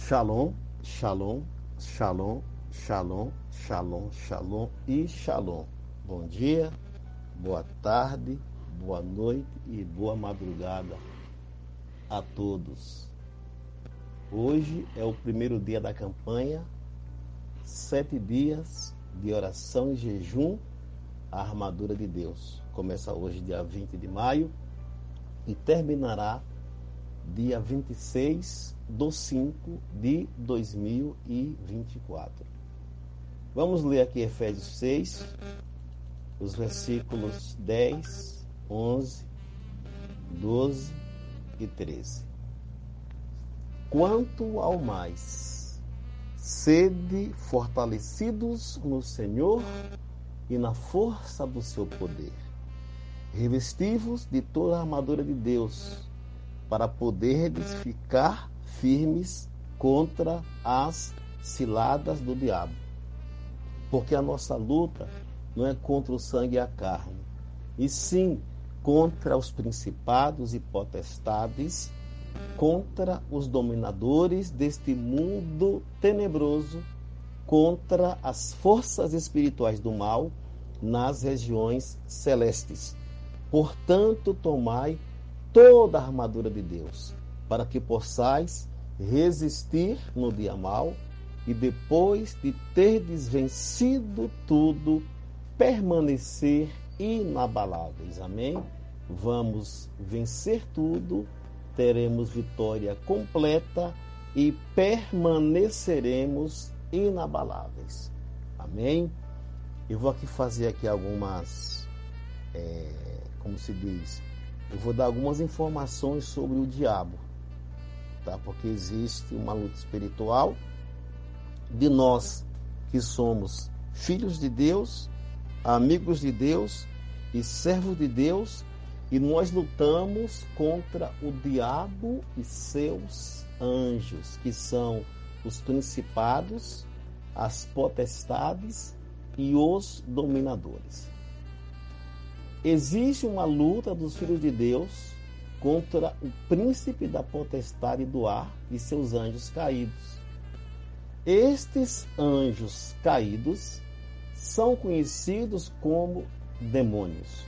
Shalom, shalom, shalom, shalom, shalom, shalom e shalom. Bom dia, boa tarde, boa noite e boa madrugada a todos. Hoje é o primeiro dia da campanha, 7 dias de oração e jejum, a armadura de Deus. Começa hoje, dia 20 de maio, e terminará dia 26/5/2024. Vamos ler aqui Efésios 6, os versículos 10, 11, 12 e 13. Quanto ao mais, sede fortalecidos no Senhor e na força do seu poder. Revesti-vos de toda a armadura de Deus, para poderdes ficar firmes contra as ciladas do diabo. Porque a nossa luta não é contra o sangue e a carne, e sim contra os principados e potestades, contra os dominadores deste mundo tenebroso, contra as forças espirituais do mal nas regiões celestes. Portanto, tomai toda a armadura de Deus, para que possais resistir no dia mau e depois de terdes vencido tudo, permanecer inabaláveis. Amém? Vamos vencer tudo, teremos vitória completa e permaneceremos inabaláveis. Amém? Eu vou aqui fazer algumas, como se diz, eu vou dar algumas informações sobre o diabo, tá? Porque existe uma luta espiritual de nós que somos filhos de Deus, amigos de Deus e servos de Deus, e nós lutamos contra o diabo e seus anjos, que são os principados, as potestades e os dominadores. Existe uma luta dos filhos de Deus contra o príncipe da potestade do ar e seus anjos caídos. Estes anjos caídos são conhecidos como demônios.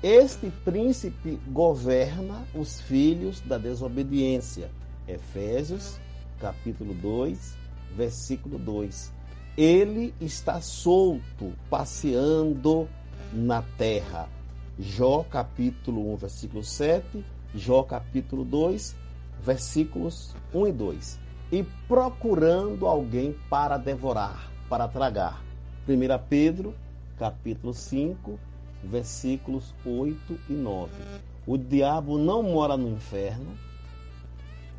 Este príncipe governa os filhos da desobediência. Efésios, capítulo 2, versículo 2. Ele está solto, passeando na terra. Jó capítulo 1, versículo 7, Jó capítulo 2, versículos 1 e 2. E procurando alguém para devorar, para tragar. 1 Pedro capítulo 5, versículos 8 e 9. O diabo não mora no inferno.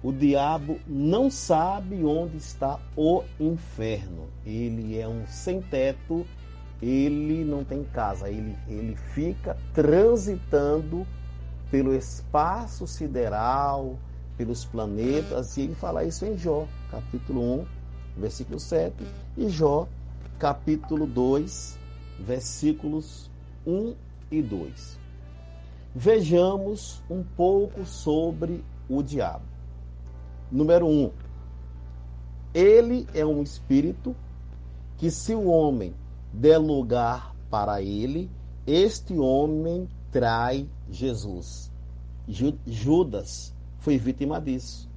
O diabo não sabe onde está o inferno. Ele é um sem-teto. Ele não tem casa, ele fica transitando pelo espaço sideral, pelos planetas, e ele fala isso em Jó, capítulo 1, versículo 7, e Jó, capítulo 2, versículos 1 e 2. Vejamos um pouco sobre o diabo. Número 1. Ele é um espírito que, se o homem der lugar para ele, este homem trai Jesus. Judas foi vítima disso.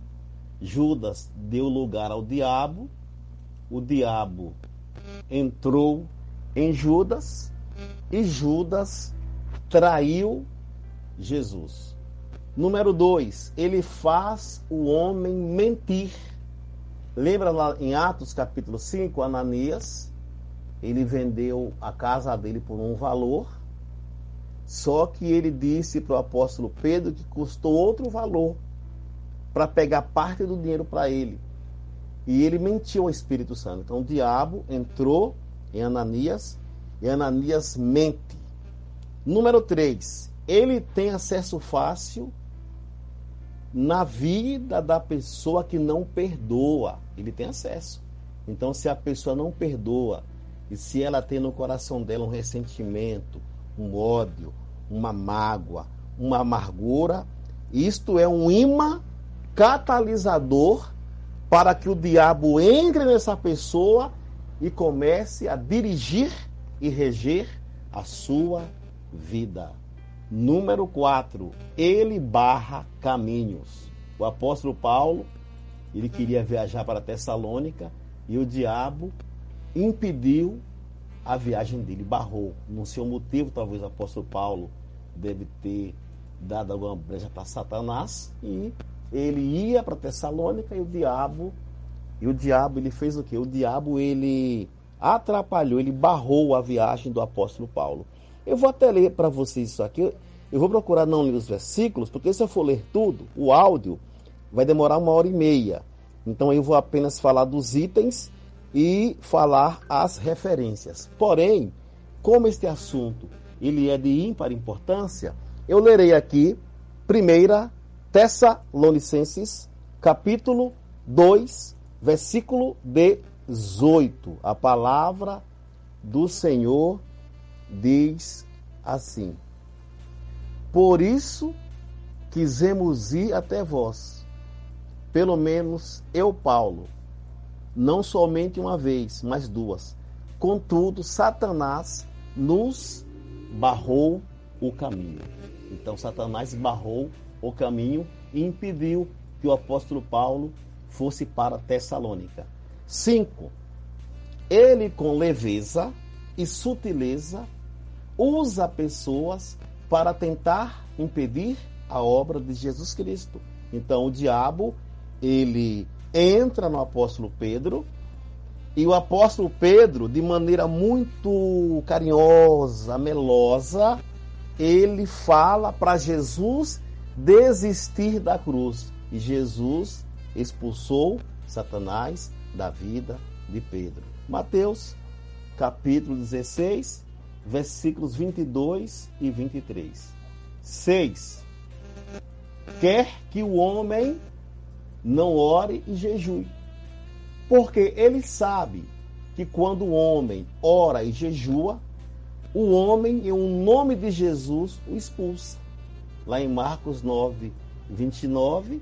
Judas deu lugar ao diabo, o diabo entrou em Judas e Judas traiu Jesus. Número 2, ele faz o homem mentir. Lembra lá em Atos capítulo 5, Ananias? Ele vendeu a casa dele por um valor, só que ele disse para o apóstolo Pedro que custou outro valor para pegar parte do dinheiro para ele. E ele mentiu ao Espírito Santo. Então o diabo entrou em Ananias e Ananias mente. Número 3, ele tem acesso fácil na vida da pessoa que não perdoa. Ele tem acesso. Então, se a pessoa não perdoa, e se ela tem no coração dela um ressentimento, um ódio, uma mágoa, uma amargura, isto é um imã catalisador para que o diabo entre nessa pessoa e comece a dirigir e reger a sua vida. Número 4, ele barra caminhos. O apóstolo Paulo, ele queria viajar para Tessalônica e o diabo impediu a viagem dele, barrou. Não sei o motivo, talvez o apóstolo Paulo deve ter dado alguma brecha para Satanás e ele ia para Tessalônica e o diabo ele fez o quê? O diabo ele atrapalhou, ele barrou a viagem do apóstolo Paulo. Eu vou até ler para vocês isso aqui. Eu vou procurar não ler os versículos, porque se eu for ler tudo, o áudio vai demorar 1h30. Então eu vou apenas falar dos itens e falar as referências. Porém, como este assunto ele é de ímpar importância, eu lerei aqui 1 Tessalonicenses, capítulo 2, versículo 18. A palavra do Senhor diz assim: por isso quisemos ir até vós, pelo menos eu, Paulo, não somente uma vez, mas 2. Contudo, Satanás nos barrou o caminho. Então, Satanás barrou o caminho e impediu que o apóstolo Paulo fosse para Tessalônica. 5. Ele, com leveza e sutileza, usa pessoas para tentar impedir a obra de Jesus Cristo. Então, o diabo, ele entra no apóstolo Pedro, e o apóstolo Pedro, de maneira muito carinhosa, melosa, ele fala para Jesus desistir da cruz. E Jesus expulsou Satanás da vida de Pedro. Mateus, capítulo 16, versículos 22 e 23. 6. Quer que o homem não ore e jejue, porque ele sabe que quando o homem ora e jejua, o homem, em nome de Jesus, o expulsa. Lá em Marcos 9, 29,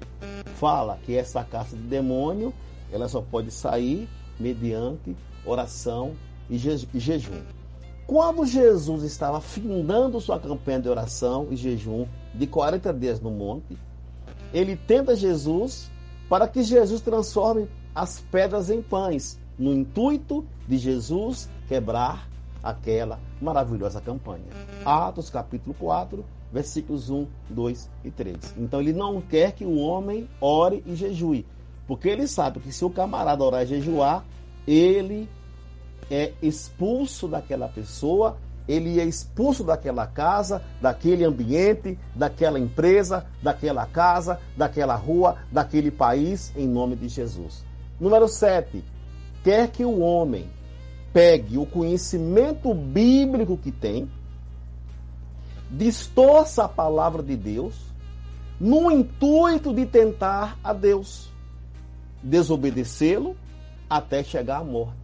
fala que essa caça de demônio, ela só pode sair mediante oração e jejum. Quando Jesus estava findando sua campanha de oração e jejum de 40 dias no monte, ele tenta Jesus para que Jesus transforme as pedras em pães, no intuito de Jesus quebrar aquela maravilhosa campanha. Atos capítulo 4, versículos 1, 2 e 3. Então ele não quer que o homem ore e jejue, porque ele sabe que se o camarada orar e jejuar, ele é expulso daquela pessoa, ele é expulso daquela casa, daquele ambiente, daquela empresa, daquela casa, daquela rua, daquele país, em nome de Jesus. Número 7. Quer que o homem pegue o conhecimento bíblico que tem, distorça a palavra de Deus, no intuito de tentar a Deus, desobedecê-lo até chegar à morte.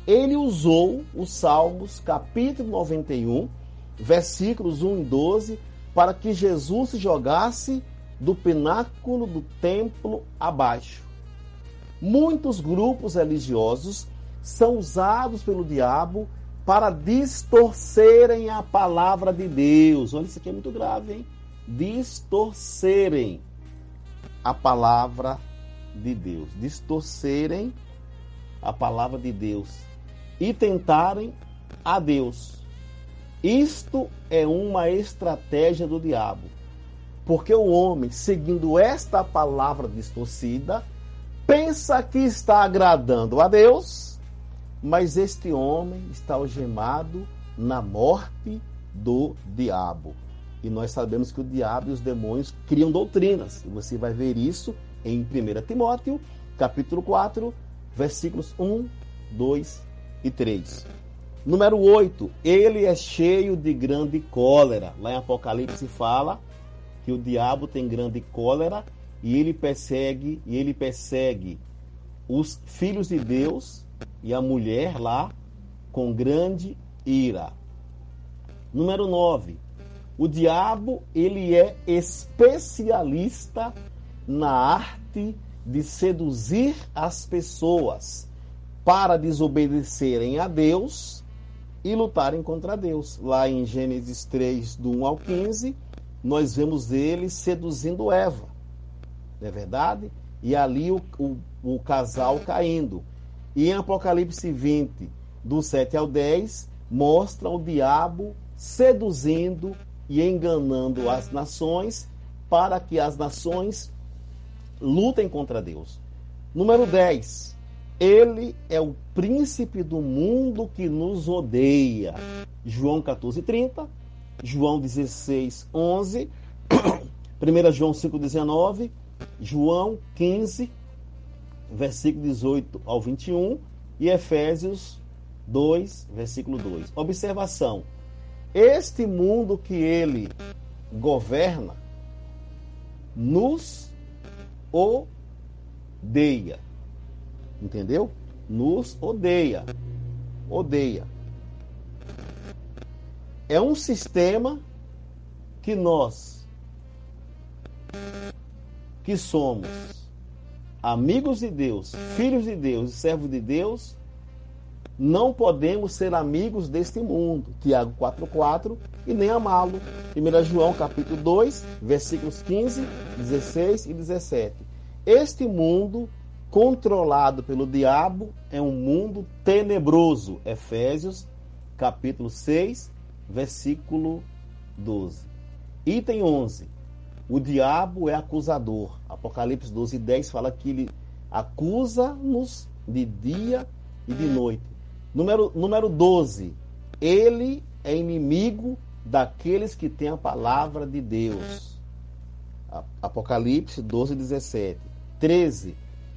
Ele usou os Salmos, capítulo 91, versículos 1 e 12, para que Jesus se jogasse do pináculo do templo abaixo. Muitos grupos religiosos são usados pelo diabo para distorcerem a palavra de Deus. Olha, isso aqui é muito grave, hein? Distorcerem a palavra de Deus. Distorcerem a palavra de Deus e tentarem a Deus. Isto é uma estratégia do diabo, porque o homem, seguindo esta palavra distorcida, pensa que está agradando a Deus, mas este homem está algemado na morte do diabo. E nós sabemos que o diabo e os demônios criam doutrinas, e você vai ver isso em 1 Timóteo, capítulo 4, versículos 1, 2 e 3. Número 8, ele é cheio de grande cólera. Lá em Apocalipse fala que o diabo tem grande cólera e ele persegue os filhos de Deus e a mulher lá com grande ira. Número 9, o diabo ele é especialista na arte de seduzir as pessoas para desobedecerem a Deus e lutarem contra Deus. Lá em Gênesis 3, do 1 ao 15, nós vemos ele seduzindo Eva, não é verdade? E ali o casal caindo. E em Apocalipse 20, do 7 ao 10, mostra o diabo seduzindo e enganando as nações para que as nações lutem contra Deus. Número 10. Ele é o príncipe do mundo que nos odeia. João 14:30, João 16:11, 1 João 5:19, João 15, versículo 18 ao 21 e Efésios 2, versículo 2. Observação. Este mundo que ele governa nos odeia. Entendeu? Nos odeia. Odeia. É um sistema que nós, que somos amigos de Deus, filhos de Deus e servos de Deus, não podemos ser amigos deste mundo. Tiago 4:4, e nem amá-lo. 1 João capítulo 2, versículos 15, 16 e 17. Este mundo controlado pelo diabo é um mundo tenebroso. Efésios capítulo 6, versículo 12. Item 11. O diabo é acusador. Apocalipse 12:10 fala que ele acusa-nos de dia e de noite. Número 12. Ele é inimigo daqueles que têm a palavra de Deus. Apocalipse 12:17. 13.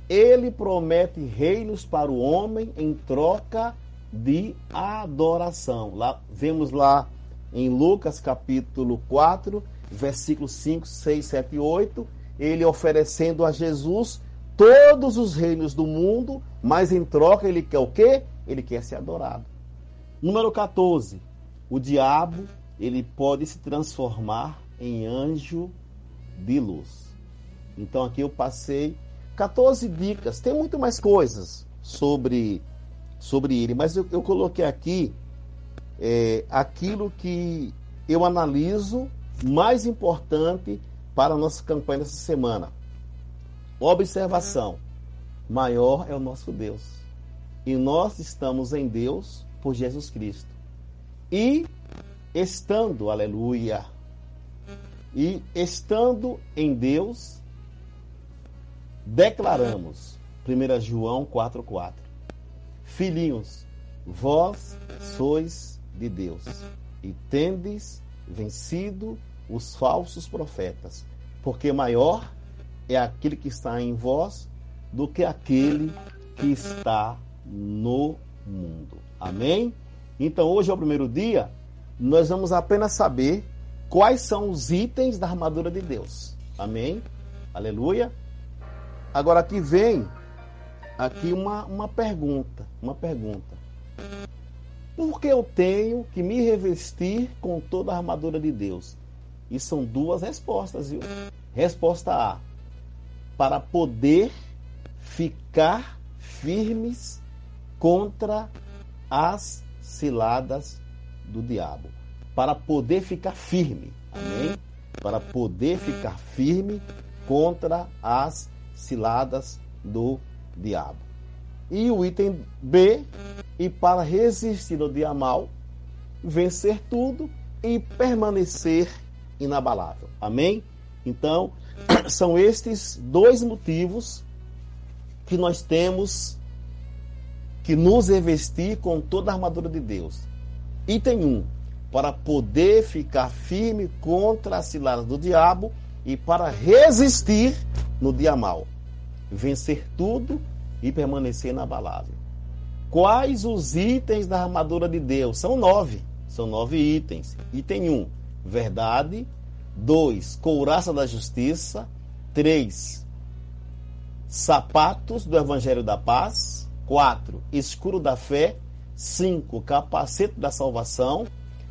Ele promete reinos para o homem em troca de adoração. Vemos lá em Lucas capítulo 4, versículos 5, 6, 7 e 8, ele oferecendo a Jesus todos os reinos do mundo, mas em troca ele quer o quê? Ele quer ser adorado. Número 14. O diabo, ele pode se transformar em anjo de luz. Então aqui eu passei 14 dicas. Tem muito mais coisas sobre ele, mas eu coloquei aqui aquilo que eu analiso mais importante para a nossa campanha dessa semana. Observação. Maior é o nosso Deus. E nós estamos em Deus por Jesus Cristo. E estando, aleluia, e estando em Deus, declaramos, 1 João 4:4, filhinhos, vós sois de Deus, e tendes vencido os falsos profetas, porque maior é aquele que está em vós do que aquele que está no mundo. Amém? Então hoje é o primeiro dia, nós vamos apenas saber quais são os itens da armadura de Deus. Amém? Aleluia. Agora aqui vem uma pergunta. Por que eu tenho que me revestir com toda a armadura de Deus? E são duas respostas, viu? Resposta A, para poder ficar firmes contra as ciladas do diabo. Para poder ficar firme. Amém? Para poder ficar firme contra as ciladas do diabo. E o item B, e para resistir ao dia mal, vencer tudo e permanecer inabalável. Amém? Então, são estes dois motivos que nós temos que nos revestir com toda a armadura de Deus. Item 1, para poder ficar firme contra as ciladas do diabo e para resistir no dia mal. Vencer tudo e permanecer inabalável. Quais os itens da armadura de Deus? São 9. São 9 itens. Item 1, verdade. 2, couraça da justiça. 3, sapatos do evangelho da paz. 4, escudo da fé. 5, capacete da salvação.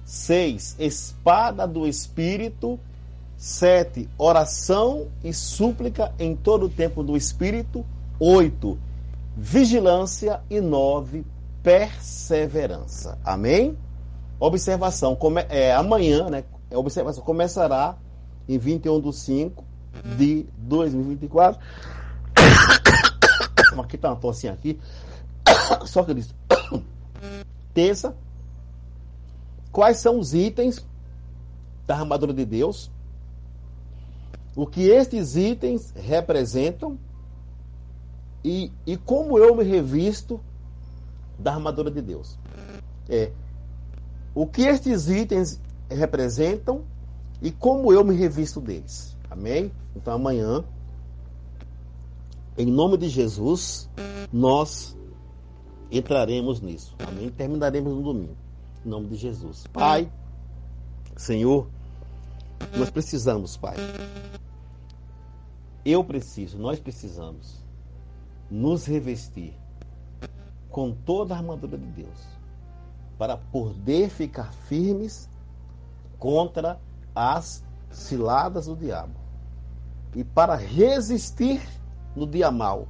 6, espada do Espírito. 7. Oração e súplica em todo o tempo do Espírito. 8. Vigilância. E 9. Perseverança. Amém? Observação. Amanhã, né? A observação começará em 21/5 de 2024. Aqui tá uma tossinha aqui. Só que eu disse. Terça. Quais são os itens da armadura de Deus? O que estes itens representam e como eu me revisto da armadura de Deus. O que estes itens representam e como eu me revisto deles. Amém? Então amanhã, em nome de Jesus, nós entraremos nisso. Amém? Terminaremos no domingo. Em nome de Jesus. Pai, Senhor, nós precisamos, Pai. Nós precisamos nos revestir com toda a armadura de Deus para poder ficar firmes contra as ciladas do diabo e para resistir no dia mau,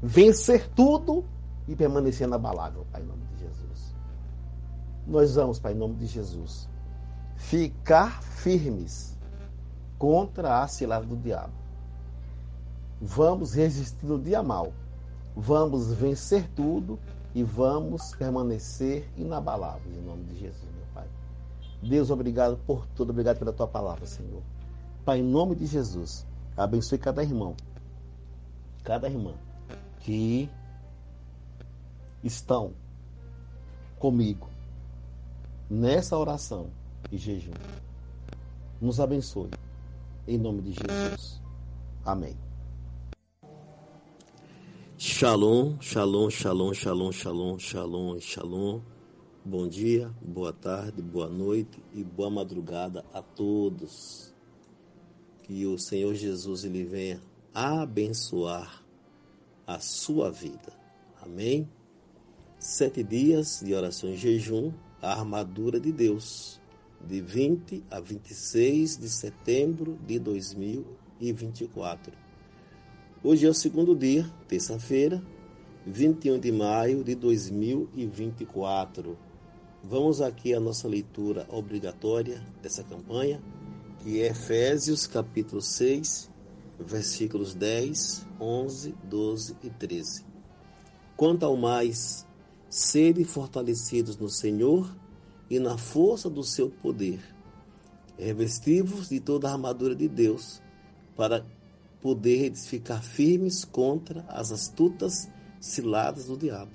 vencer tudo e permanecer inabalável, Pai, em nome de Jesus. Nós vamos, Pai, em nome de Jesus, ficar firmes contra a cilada do diabo. Vamos resistir no dia mau. Vamos vencer tudo e vamos permanecer inabaláveis em nome de Jesus, meu Pai. Deus, obrigado por tudo. Obrigado pela Tua palavra, Senhor. Pai, em nome de Jesus, abençoe cada irmão, cada irmã que estão comigo nessa oração e jejum. Nos abençoe. Em nome de Jesus. Amém. Shalom, shalom, shalom, shalom, shalom, shalom, shalom. Bom dia, boa tarde, boa noite e boa madrugada a todos. Que o Senhor Jesus ele venha abençoar a sua vida. Amém? 7 dias de oração e jejum, a armadura de Deus, de 20 a 26 de setembro de 2024. Hoje é o segundo dia, terça-feira, 21 de maio de 2024. Vamos aqui à nossa leitura obrigatória dessa campanha, que é Efésios capítulo 6, versículos 10, 11, 12 e 13. Quanto ao mais, sede fortalecidos no Senhor e na força do seu poder, revesti-vos de toda a armadura de Deus, para poder ficar firmes contra as astutas ciladas do diabo.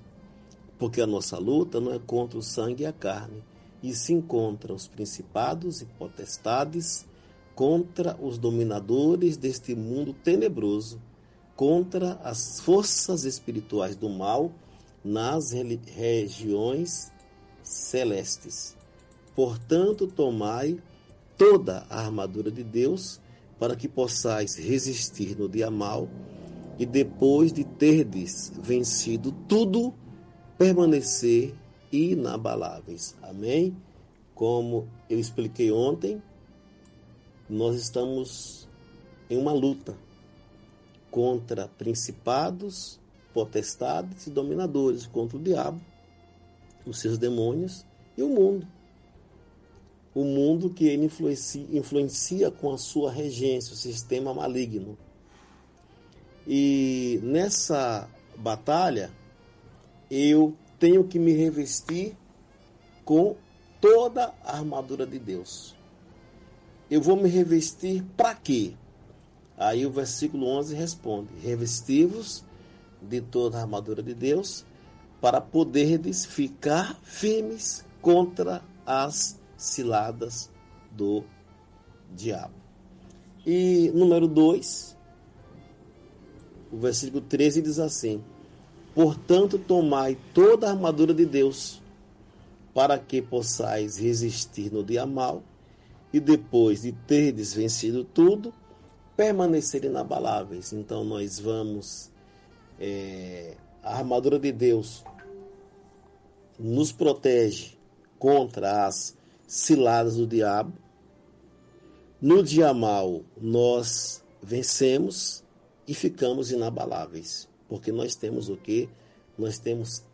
Porque a nossa luta não é contra o sangue e a carne, e sim contra os principados e potestades, contra os dominadores deste mundo tenebroso, contra as forças espirituais do mal nas regiões celestes. Portanto, tomai toda a armadura de Deus, para que possais resistir no dia mau e depois de terdes vencido tudo, permanecer inabaláveis. Amém? Como eu expliquei ontem, nós estamos em uma luta contra principados, potestades e dominadores, contra o diabo, os seus demônios e o mundo. O mundo que ele influencia com a sua regência, o sistema maligno. E nessa batalha, eu tenho que me revestir com toda a armadura de Deus. Eu vou me revestir para quê? Aí o versículo 11 responde: revesti-vos de toda a armadura de Deus, para poderdes ficar firmes contra as ciladas do diabo. E número 2, o versículo 13 diz assim: portanto, tomai toda a armadura de Deus, para que possais resistir no dia mau, e depois de terdes vencido tudo, permanecer inabaláveis. Então nós vamos, a armadura de Deus nos protege contra as ciladas do diabo, No dia mau, nós vencemos e ficamos inabaláveis. Porque nós temos o quê? Nós temos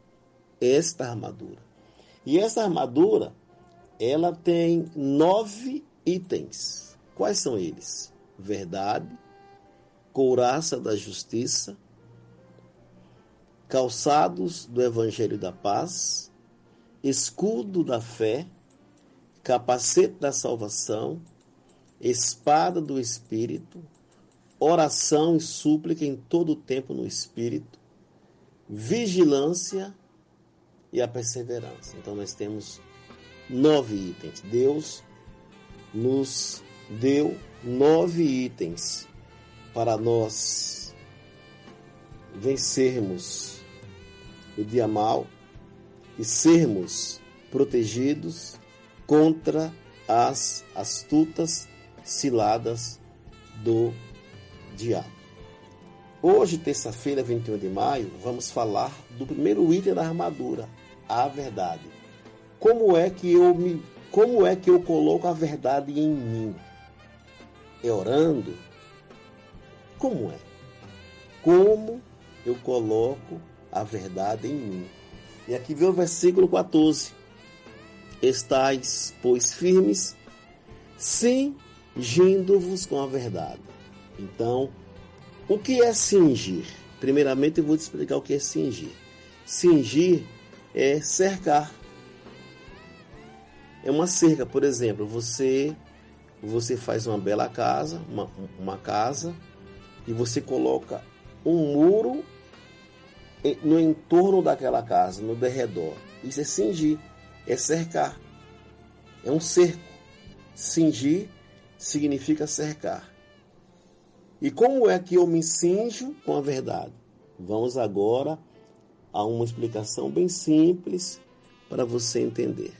esta armadura. E essa armadura, ela tem 9 itens. Quais são eles? Verdade, couraça da justiça, calçados do evangelho da paz, escudo da fé, capacete da salvação, espada do Espírito, oração e súplica em todo o tempo no Espírito, vigilância e a perseverança. Então nós temos 9 itens. Deus nos deu 9 itens para nós vencermos o dia mau e sermos protegidos contra as astutas ciladas do diabo. Hoje, terça-feira, 21 de maio, vamos falar do primeiro item da armadura, a verdade. Como é que eu coloco a verdade em mim? É orando? Como é? Como eu coloco a verdade em mim? E aqui vem o versículo 14. Estais, pois, firmes, cingindo-vos com a verdade. Então, o que é cingir? Primeiramente, eu vou te explicar o que é cingir. Cingir é cercar. É uma cerca, por exemplo, você faz uma bela casa, uma casa, e você coloca um muro no entorno daquela casa, no derredor. Isso é cingir, é cercar. É um cerco. Cingir significa cercar. E como é que eu me cinjo com a verdade? Vamos agora a uma explicação bem simples para você entender.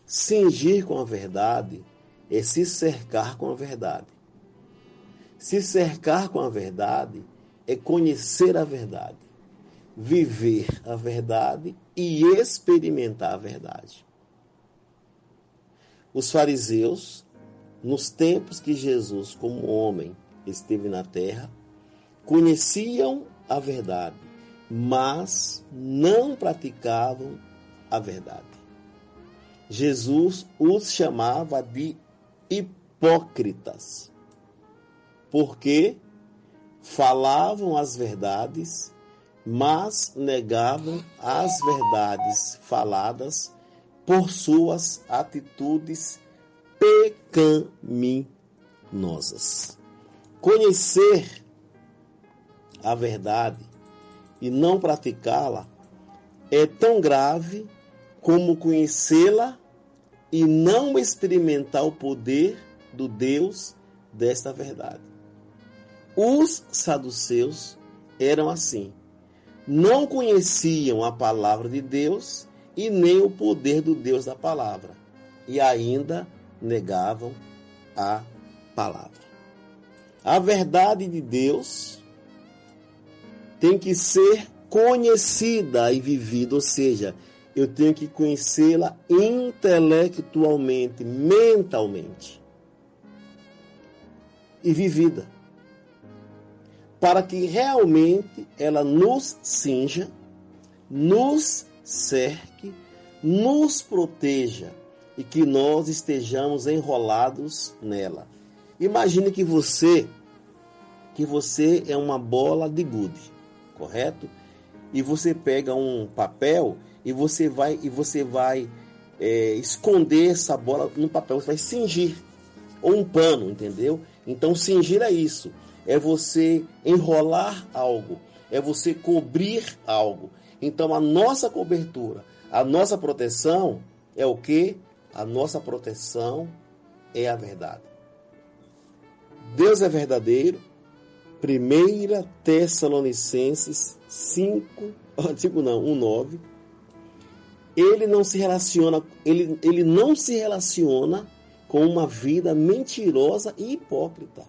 Cingir com a verdade é se cercar com a verdade. Se cercar com a verdade é conhecer a verdade, viver a verdade e experimentar a verdade. Os fariseus, nos tempos que Jesus, como homem, esteve na terra, conheciam a verdade, mas não praticavam a verdade. Jesus os chamava de hipócritas, porque falavam as verdades, mas negavam as verdades faladas por suas atitudes pecaminosas. Conhecer a verdade e não praticá-la é tão grave como conhecê-la e não experimentar o poder do Deus desta verdade. Os saduceus eram assim. Não conheciam a palavra de Deus e nem o poder do Deus da palavra. E ainda negavam a palavra. A verdade de Deus tem que ser conhecida e vivida, ou seja, eu tenho que conhecê-la intelectualmente, mentalmente e vivida, para que realmente ela nos cinja, nos cerque, nos proteja e que nós estejamos enrolados nela. Imagine que você é uma bola de gude, correto? E você pega um papel e você vai esconder essa bola no papel, você vai cingir, ou um pano, entendeu? Então cingir é isso, é você enrolar algo, é você cobrir algo. Então a nossa cobertura, a nossa proteção é o quê? A nossa proteção é a verdade. Deus é verdadeiro. 1 Tessalonicenses 1:9. Ele não se relaciona com uma vida mentirosa e hipócrita.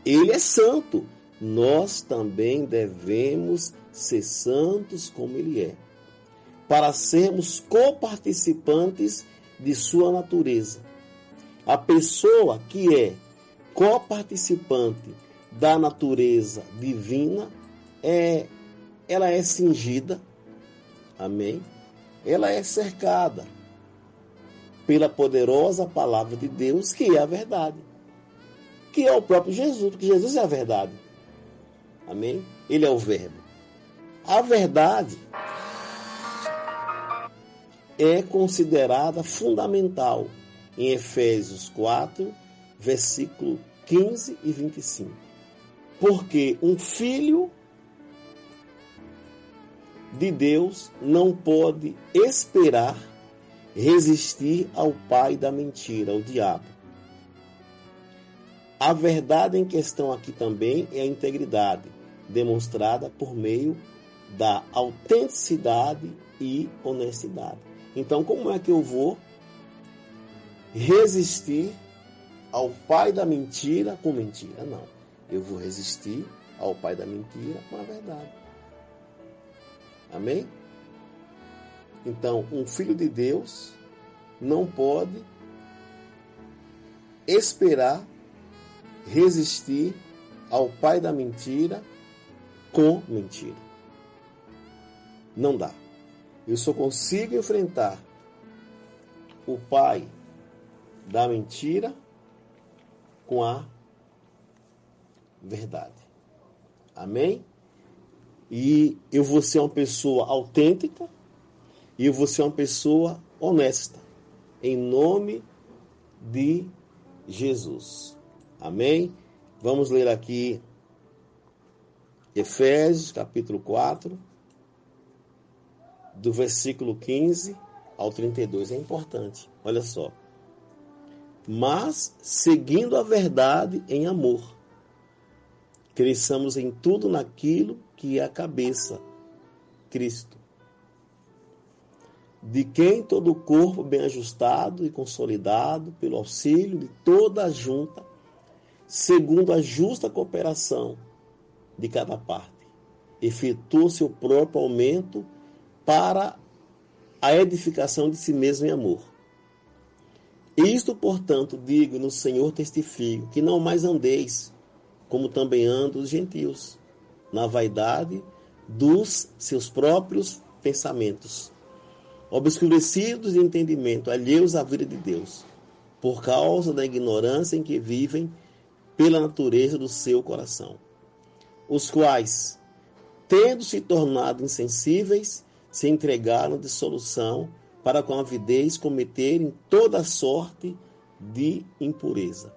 Ele é santo. Nós também devemos ser santos como ele é, para sermos coparticipantes de sua natureza. A pessoa que é coparticipante da natureza divina, ela é cingida, amém? Ela é cercada pela poderosa palavra de Deus, que é a verdade, que é o próprio Jesus, porque Jesus é a verdade, amém? Ele é o verbo. A verdade é considerada fundamental em Efésios 4, versículo 15 e 25. Porque um filho de Deus não pode esperar resistir ao pai da mentira, o diabo. A verdade em questão aqui também é a integridade, demonstrada por meio da autenticidade e honestidade. Então, como é que eu vou resistir ao pai da mentira com mentira? Não. Eu vou resistir ao pai da mentira com a verdade. Amém? Então, um filho de Deus não pode esperar resistir ao pai da mentira com mentira. Não dá. Eu só consigo enfrentar o pai da mentira com a verdade. Amém? E eu vou ser uma pessoa autêntica e eu vou ser uma pessoa honesta. Em nome de Jesus. Amém? Vamos ler aqui Efésios, capítulo 4, do versículo 15 ao 32. É importante. Olha só. Mas, seguindo a verdade em amor, cresçamos em tudo naquilo que é a cabeça, Cristo, de quem todo o corpo bem ajustado e consolidado pelo auxílio de toda a junta, segundo a justa cooperação de cada parte, efetua seu próprio aumento para a edificação de si mesmo em amor. Isto, portanto, digo e no Senhor testifico, que não mais andeis, como também andam os gentios, na vaidade dos seus próprios pensamentos, obscurecidos de entendimento, alheios à vida de Deus, por causa da ignorância em que vivem pela natureza do seu coração, os quais, tendo se tornado insensíveis, se entregaram à dissolução para com avidez cometerem toda sorte de impureza.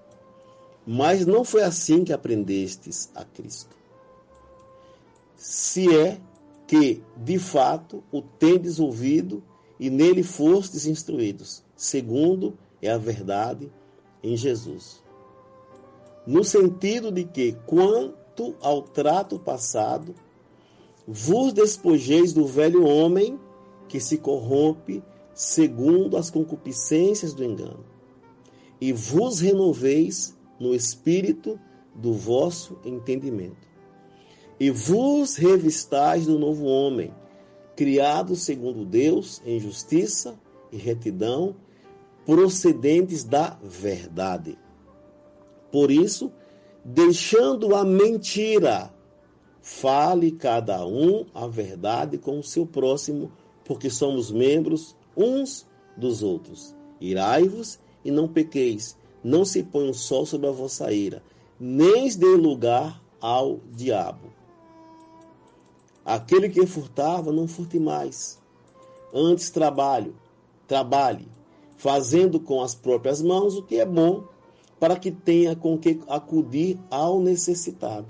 Mas não foi assim que aprendestes a Cristo. Se é que, de fato, o tendes ouvido e nele fostes instruídos, segundo é a verdade em Jesus. No sentido de que, quanto ao trato passado, vos despojeis do velho homem que se corrompe segundo as concupiscências do engano, e vos renoveis no espírito do vosso entendimento, e vos revistais do novo homem, criado segundo Deus em justiça e retidão, procedentes da verdade. Por isso, deixando a mentira, fale cada um a verdade com o seu próximo, porque somos membros uns dos outros. Irai-vos e não pequeis, não se põe o sol sobre a vossa ira, nem dê lugar ao diabo. Aquele que furtava, não furte mais. Antes trabalhe, fazendo com as próprias mãos o que é bom, para que tenha com que acudir ao necessitado.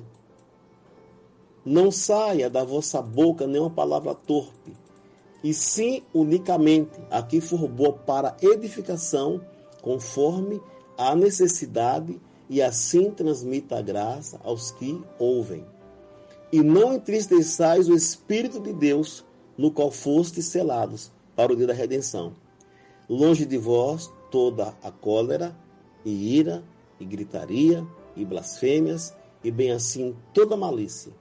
Não saia da vossa boca nenhuma palavra torpe, e sim unicamente a que for boa para edificação, conforme a necessidade, e assim transmita a graça aos que ouvem. E não entristeçais o Espírito de Deus, no qual fostes selados para o dia da redenção. Longe de vós toda a cólera, e ira, e gritaria, e blasfêmias, e bem assim toda malícia.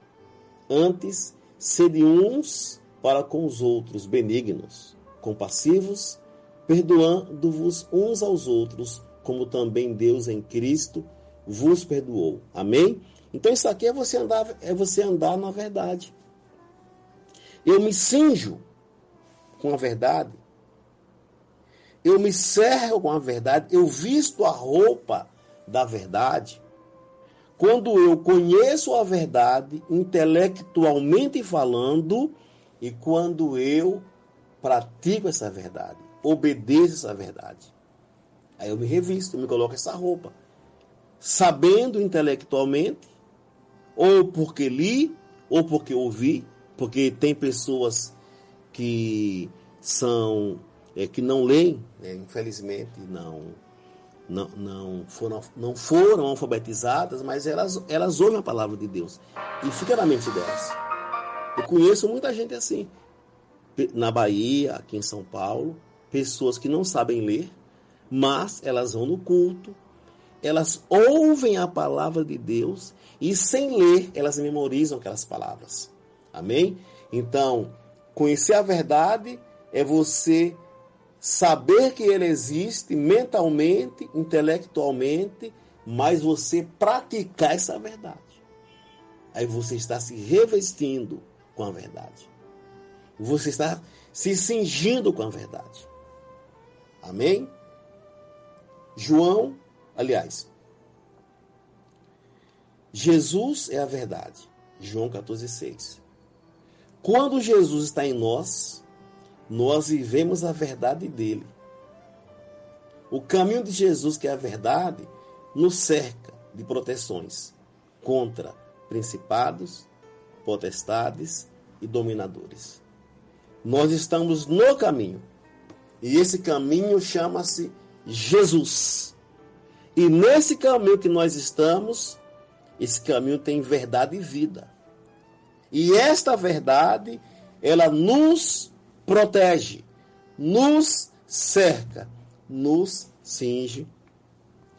Antes, sede uns para com os outros benignos, compassivos, perdoando-vos uns aos outros, como também Deus em Cristo vos perdoou. Amém? Então isso aqui é você andar na verdade. Eu me cinjo com a verdade. Eu me cerco com a verdade. Eu visto a roupa da verdade. Quando eu conheço a verdade, intelectualmente falando, e quando eu pratico essa verdade, obedeço essa verdade. Aí eu me revisto, eu me coloco essa roupa. Sabendo intelectualmente, ou porque li, ou porque ouvi, porque tem pessoas que que não leem, né? Infelizmente não foram alfabetizadas, mas elas ouvem a palavra de Deus e fica na mente delas. Eu conheço muita gente assim, na Bahia, aqui em São Paulo, pessoas que não sabem ler, mas elas vão no culto, elas ouvem a palavra de Deus e sem ler, elas memorizam aquelas palavras. Amém? Então, conhecer a verdade é você saber que ele existe mentalmente, intelectualmente, mas você praticar essa verdade. Aí você está se revestindo com a verdade. Você está se cingindo com a verdade. Amém? Jesus é a verdade. João 14,6. Quando Jesus está em nós vivemos a verdade dele. O caminho de Jesus, que é a verdade, nos cerca de proteções contra principados, potestades e dominadores. Nós estamos no caminho. E esse caminho chama-se Jesus. E nesse caminho que nós estamos, esse caminho tem verdade e vida. E esta verdade, ela nos protege, nos cerca, nos cinge,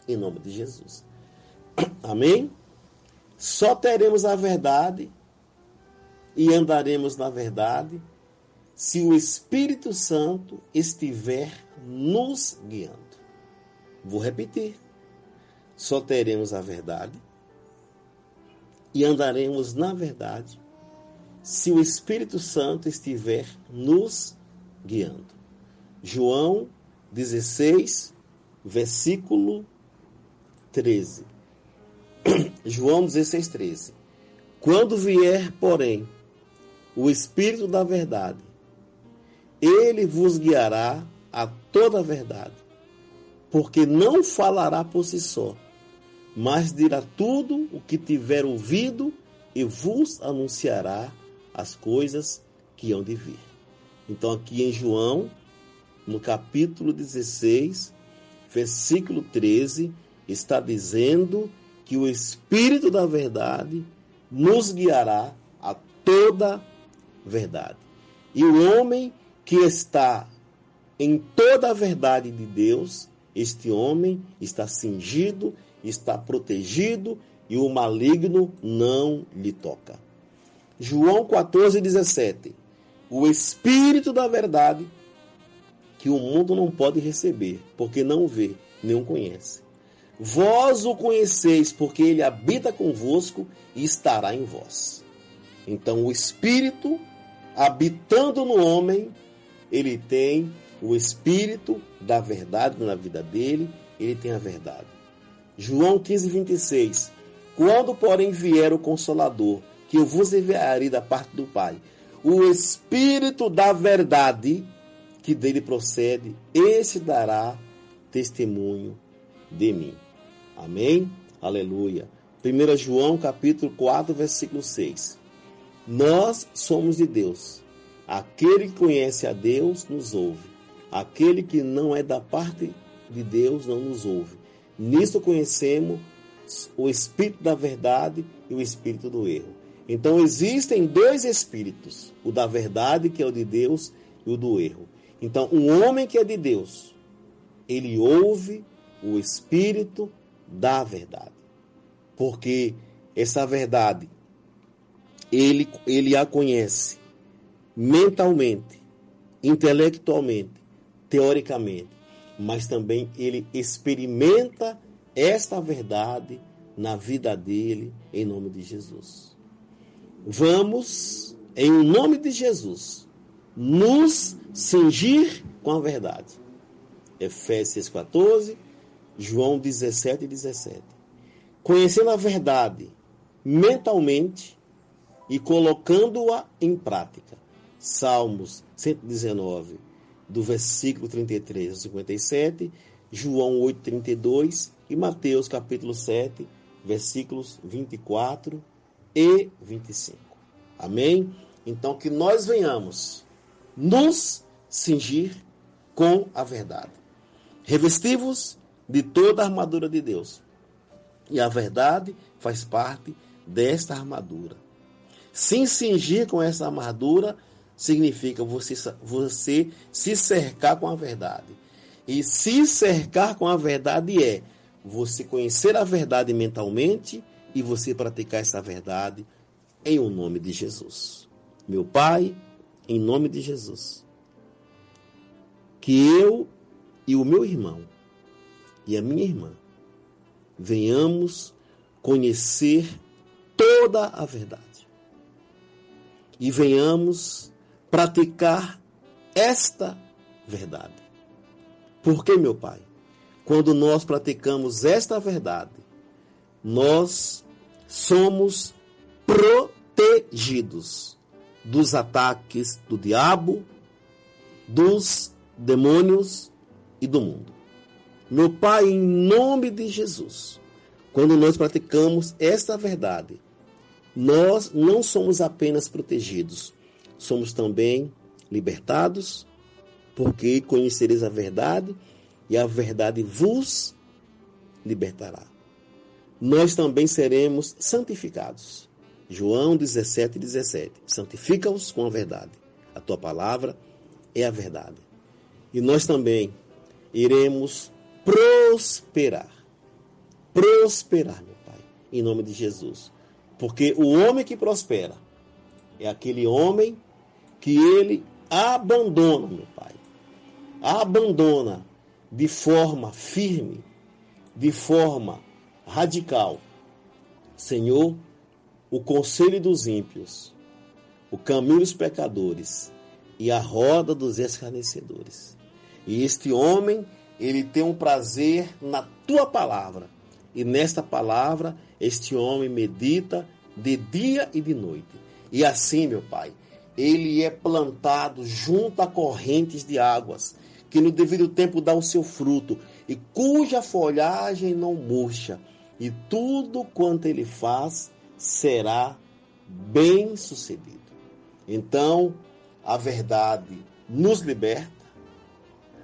em nome de Jesus. Amém? Só teremos a verdade e andaremos na verdade se o Espírito Santo estiver nos guiando. Vou repetir. Só teremos a verdade e andaremos na verdade se o Espírito Santo estiver nos guiando. João 16, versículo 13. João 16, 13. Quando vier, porém, o Espírito da verdade, ele vos guiará a toda a verdade, porque não falará por si só, mas dirá tudo o que tiver ouvido e vos anunciará as coisas que hão de vir. Então aqui em João, no capítulo 16, versículo 13, está dizendo que o Espírito da verdade nos guiará a toda verdade. E o homem que está em toda a verdade de Deus, este homem está cingido, está protegido e o maligno não lhe toca. João 14, 17. O Espírito da verdade que o mundo não pode receber, porque não vê, nem o conhece. Vós o conheceis, porque ele habita convosco e estará em vós. Então o Espírito, habitando no homem, ele tem o Espírito da verdade na vida dele, ele tem a verdade. João 15, 26. Quando, porém, vier o Consolador, que eu vos enviarei da parte do Pai, o Espírito da verdade, que dele procede, esse dará testemunho de mim. Amém? Aleluia. 1 João capítulo 4, versículo 6. Nós somos de Deus. Aquele que conhece a Deus nos ouve. Aquele que não é da parte de Deus não nos ouve. Nisto conhecemos o Espírito da verdade e o Espírito do erro. Então existem dois Espíritos, o da verdade, que é o de Deus, e o do erro. Então um homem que é de Deus, ele ouve o Espírito da verdade. Porque essa verdade, ele a conhece mentalmente, intelectualmente, teoricamente. mas também ele experimenta esta verdade na vida dele, em nome de Jesus. Vamos, em nome de Jesus, nos cingir com a verdade. Efésios 14, João 17:17. Conhecendo a verdade mentalmente e colocando-a em prática. Salmos 119, do versículo 33 ao 57, João 8:32 e Mateus capítulo 7, versículos 24 e 25. Amém? Então, que nós venhamos nos cingir com a verdade. Revestivos de toda a armadura de Deus. E a verdade faz parte desta armadura. Se cingir com essa armadura significa você se cercar com a verdade. E se cercar com a verdade é você conhecer a verdade mentalmente e você praticar essa verdade em o nome de Jesus. Meu Pai, em nome de Jesus, que eu e o meu irmão e a minha irmã venhamos conhecer toda a verdade e venhamos praticar esta verdade. Porque, meu Pai, quando nós praticamos esta verdade, nós somos protegidos dos ataques do diabo, dos demônios e do mundo. Meu Pai, em nome de Jesus, quando nós praticamos esta verdade, nós não somos apenas protegidos, somos também libertados, porque conhecereis a verdade e a verdade vos libertará. Nós também seremos santificados. João 17:17. Santifica-os com a verdade. A tua palavra é a verdade. E nós também iremos prosperar. Prosperar, meu Pai, em nome de Jesus. Porque o homem que prospera é aquele homem que ele abandona, meu Pai. Abandona de forma firme, de forma radical, Senhor, o conselho dos ímpios, o caminho dos pecadores e a roda dos escarnecedores. E este homem, ele tem um prazer na tua palavra. E nesta palavra, este homem medita de dia e de noite. E assim, meu Pai, ele é plantado junto a correntes de águas, que no devido tempo dá o seu fruto, e cuja folhagem não murcha, e tudo quanto ele faz será bem sucedido. Então, a verdade nos liberta,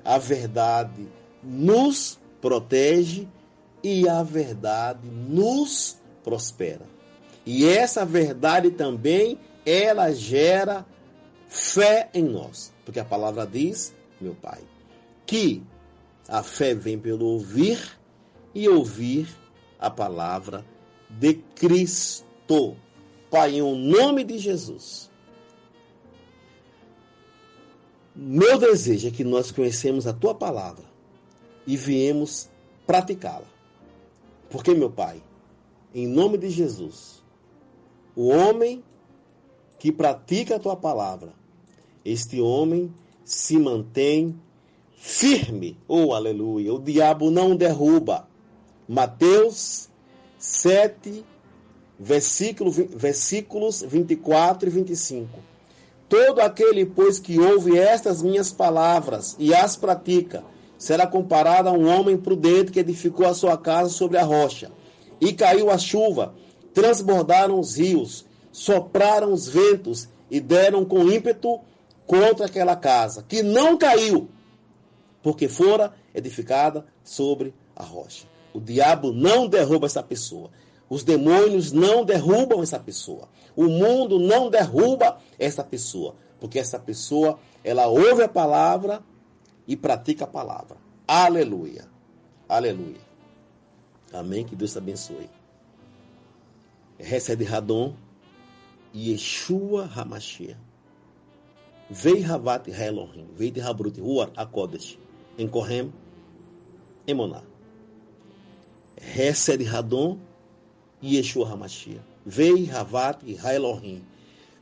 a verdade nos protege e a verdade nos prospera. E essa verdade também, ela gera fé em nós. Porque a palavra diz, meu Pai, que a fé vem pelo ouvir e ouvir a palavra de Cristo. Pai, em nome de Jesus, meu desejo é que nós conhecemos a tua palavra e viemos praticá-la. Porque, meu Pai, em nome de Jesus, o homem que pratica a tua palavra, este homem se mantém firme. Oh, aleluia! O diabo não derruba. Mateus 7, versículos 24 e 25. Todo aquele, pois, que ouve estas minhas palavras e as pratica, será comparado a um homem prudente que edificou a sua casa sobre a rocha. E caiu a chuva, transbordaram os rios, sopraram os ventos e deram com ímpeto contra aquela casa, que não caiu, porque fora edificada sobre a rocha. O diabo não derruba essa pessoa. Os demônios não derrubam essa pessoa. O mundo não derruba essa pessoa. Porque essa pessoa, ela ouve a palavra e pratica a palavra. Aleluia. Aleluia. Amém. Que Deus te abençoe. Hesed Hadon, Yeshua HaMashiach. Vei Havat Elohim. Vei de Habrut Ruach HaKodesh. Enkorhem Emuná. Hesed Hadon Yeshua HaMashiach. Vei Havat e Haelohim.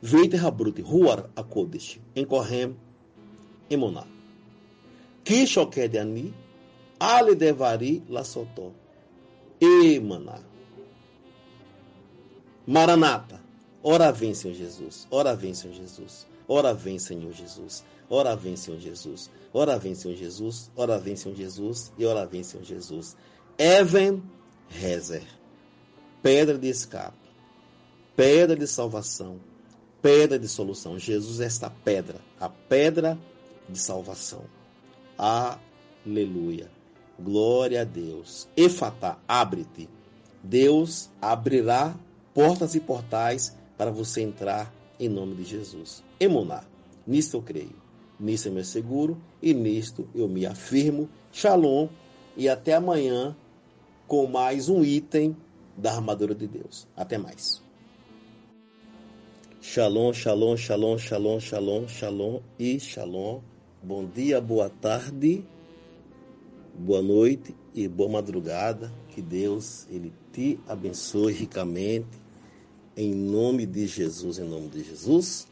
Veit Habrut Ruar HaKodesh. Enkorhem Emuná. Kishoked Ani Ale Devari Lasotó. Emaná. Maranata. Ora vem, Senhor Jesus. Ora vem, Senhor Jesus. Ora vem, Senhor Jesus. Ora vem, Senhor Jesus. Ora vem, Senhor Jesus. Ora vem, Senhor Jesus. E ora vem, Senhor Jesus. Even Rezer. Pedra de escape. Pedra de salvação. Pedra de solução. Jesus é esta pedra. A pedra de salvação. Aleluia. Glória a Deus. Efatá, abre-te. Deus abrirá portas e portais para você entrar em nome de Jesus. Emuná. Nisto eu creio. Nisto é meu seguro e nisto eu me afirmo. Shalom e até amanhã com mais um item da armadura de Deus. Até mais. Shalom, shalom, shalom, shalom, shalom, shalom e shalom. Bom dia, boa tarde, boa noite e boa madrugada. Que Deus, Ele te abençoe ricamente. Em nome de Jesus, em nome de Jesus.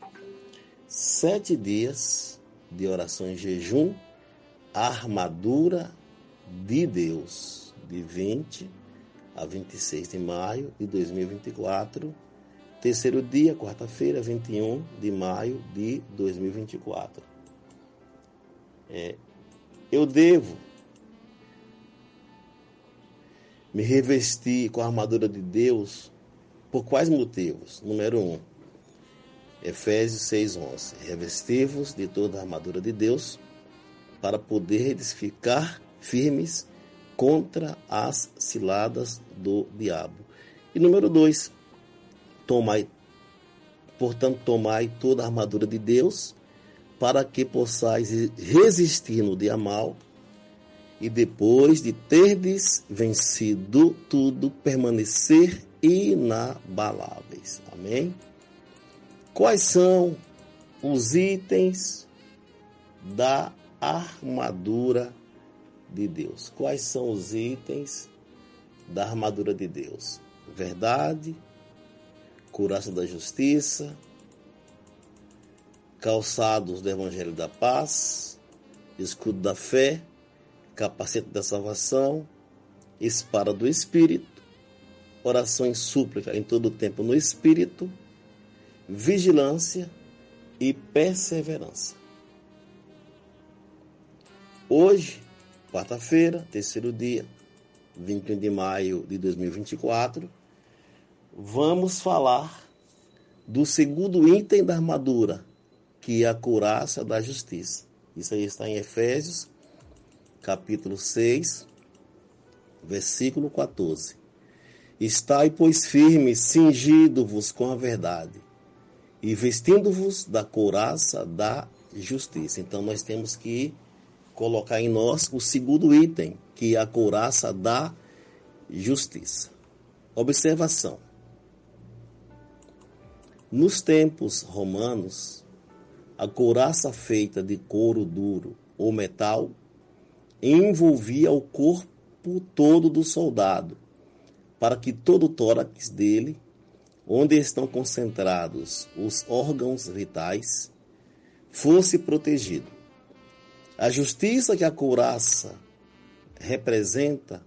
7 dias de oração em jejum, a armadura de Deus, de 20 a 26 de maio de 2024. Terceiro dia, quarta-feira, 21 de maio de 2024. Eu devo me revestir com a armadura de Deus por quais motivos? Número 1, Efésios 6:11. Revestivos de toda a armadura de Deus para poder ficar firmes contra as ciladas do diabo. E número 2, tomai toda a armadura de Deus para que possais resistir no dia mal e depois de terdes vencido tudo, permanecer inabaláveis. Amém? Quais são os itens da armadura de Deus? Quais são os itens da armadura de Deus? Verdade, couraça da justiça, calçados do evangelho da paz, escudo da fé, capacete da salvação, espada do Espírito, oração e súplica em todo o tempo no Espírito, vigilância e perseverança. Hoje, quarta-feira, terceiro dia, 21 de maio de 2024, vamos falar do segundo item da armadura, que é a couraça da justiça. Isso aí está em Efésios, capítulo 6, versículo 14. Estai, pois, firmes, cingido-vos com a verdade, e vestindo-vos da couraça da justiça. Então, nós temos que colocar em nós o segundo item, que é a couraça da justiça. Observação. Nos tempos romanos, a couraça feita de couro duro ou metal envolvia o corpo todo do soldado, para que todo o tórax dele, onde estão concentrados os órgãos vitais, fosse protegido. A justiça que a couraça representa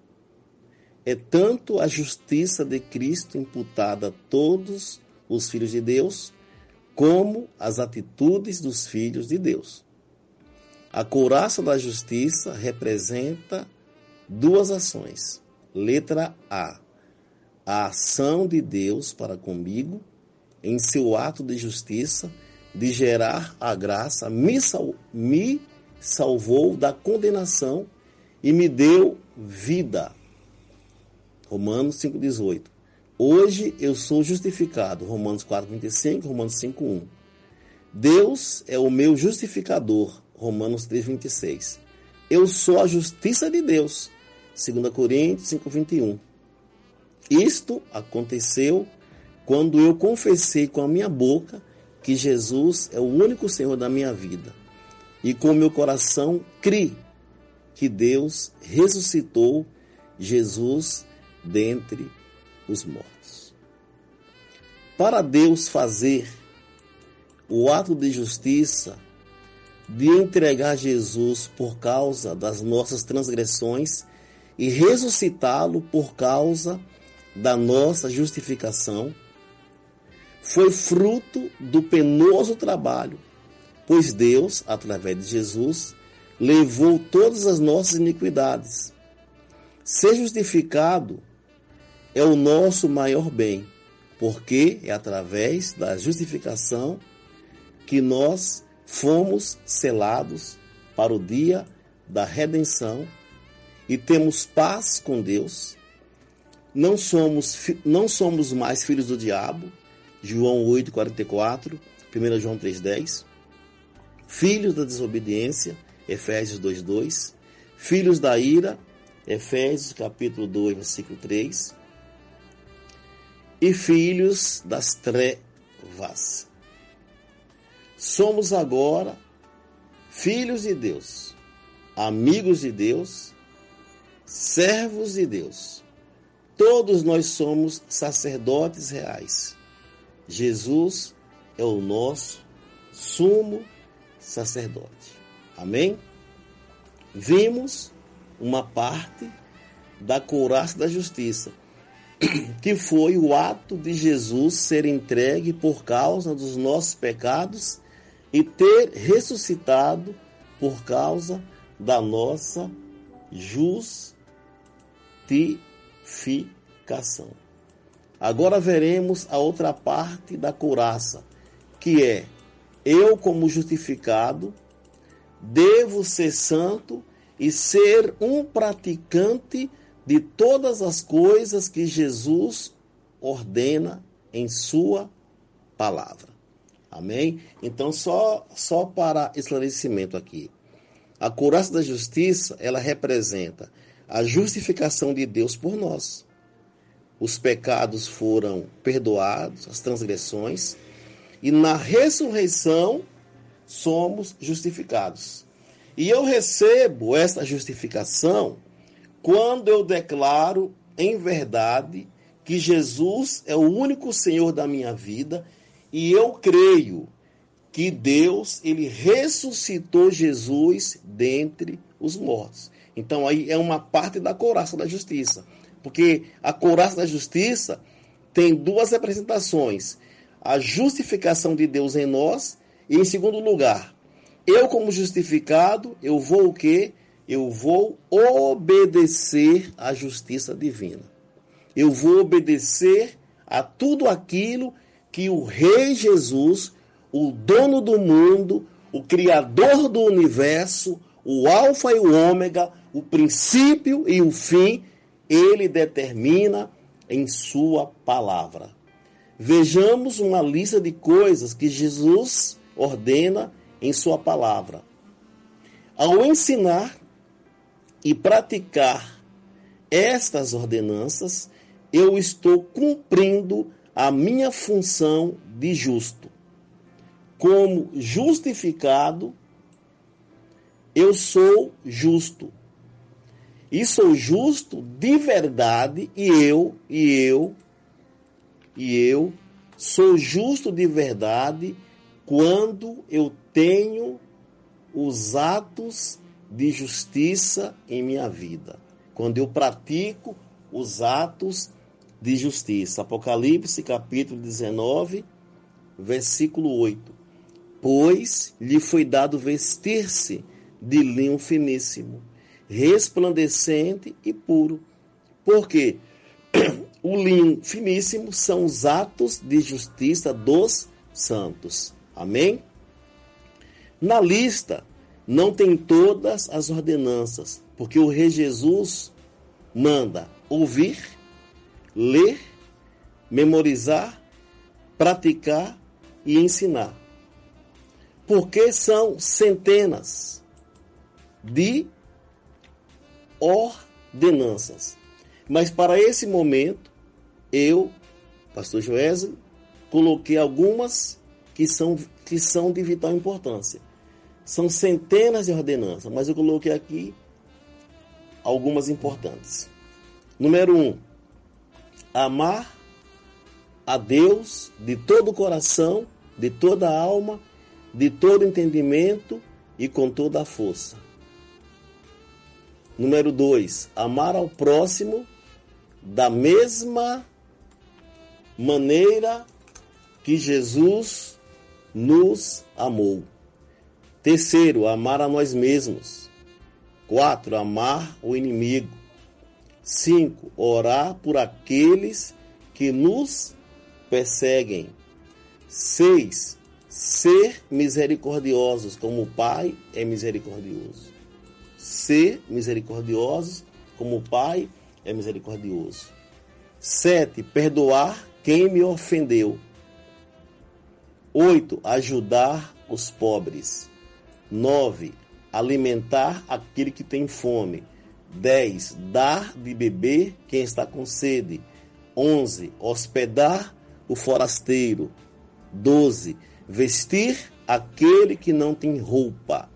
é tanto a justiça de Cristo imputada a todos os filhos de Deus, como as atitudes dos filhos de Deus. A couraça da justiça representa duas ações. Letra A ação de Deus para comigo, em seu ato de justiça, de gerar a graça, me salvou da condenação e me deu vida. Romanos 5,18. Hoje eu sou justificado. Romanos 4,25, Romanos 5,1. Deus é o meu justificador. Romanos 3,26. Eu sou a justiça de Deus. 2 Coríntios 5,21. Isto aconteceu quando eu confessei com a minha boca que Jesus é o único Senhor da minha vida. E com o meu coração criei que Deus ressuscitou Jesus dentre os mortos. Para Deus fazer o ato de justiça de entregar Jesus por causa das nossas transgressões e ressuscitá-lo por causa da nossa justificação, foi fruto do penoso trabalho, pois Deus, através de Jesus, levou todas as nossas iniquidades. Ser justificado é o nosso maior bem, porque é através da justificação que nós fomos selados para o dia da redenção e temos paz com Deus. Não somos mais filhos do diabo, João 8,44, 1 João 3,10. Filhos da desobediência, Efésios 2,2. Filhos da ira, Efésios capítulo 2, versículo 3. E filhos das trevas. Somos agora filhos de Deus, amigos de Deus, servos de Deus. Todos nós somos sacerdotes reais. Jesus é o nosso sumo sacerdote. Amém? Vimos uma parte da couraça da justiça, que foi o ato de Jesus ser entregue por causa dos nossos pecados e ter ressuscitado por causa da nossa justificação. Agora veremos a outra parte da couraça, que é: eu, como justificado, devo ser santo e ser um praticante de todas as coisas que Jesus ordena em sua palavra. Amém? Então, só para esclarecimento aqui. A couraça da justiça, ela representa a justificação de Deus por nós. Os pecados foram perdoados, as transgressões, e na ressurreição somos justificados. E eu recebo essa justificação quando eu declaro em verdade que Jesus é o único Senhor da minha vida e eu creio que Deus, ele ressuscitou Jesus dentre os mortos. Então aí é uma parte da couraça da justiça, porque a couraça da justiça tem duas representações: a justificação de Deus em nós e, em segundo lugar, eu como justificado, eu vou o quê? Eu vou obedecer à justiça divina. Eu vou obedecer a tudo aquilo que o Rei Jesus, o dono do mundo, o Criador do universo, o Alfa e o Ômega, o princípio e o fim, ele determina em sua palavra. Vejamos uma lista de coisas que Jesus ordena em sua palavra. Ao ensinar e praticar estas ordenanças, eu estou cumprindo a minha função de justo. Como justificado, eu sou justo. E sou justo de verdade, e eu sou justo de verdade quando eu tenho os atos de justiça em minha vida. Quando eu pratico os atos de justiça. Apocalipse capítulo 19, versículo 8. Pois lhe foi dado vestir-se de linho finíssimo, resplandecente e puro. Porque o linho finíssimo são os atos de justiça dos santos. Amém? Na lista não tem todas as ordenanças, porque o Rei Jesus manda ouvir, ler, memorizar, praticar e ensinar. Porque são centenas de ordenanças. Mas para esse momento, eu, pastor Joésley, coloquei algumas que são de vital importância. São centenas de ordenanças, mas eu coloquei aqui algumas importantes. Número 1, amar a Deus de todo o coração, de toda a alma, de todo entendimento e com toda a força. Número 2, amar ao próximo da mesma maneira que Jesus nos amou. Terceiro, amar a nós mesmos. 4, amar o inimigo. 5, orar por aqueles que nos perseguem. 6, ser misericordiosos como o Pai é misericordioso. Ser misericordiosos como o Pai é misericordioso. 7, perdoar quem me ofendeu. 8, ajudar os pobres. 9, alimentar aquele que tem fome. 10, dar de beber quem está com sede. 11, hospedar o forasteiro. 12, vestir aquele que não tem roupa.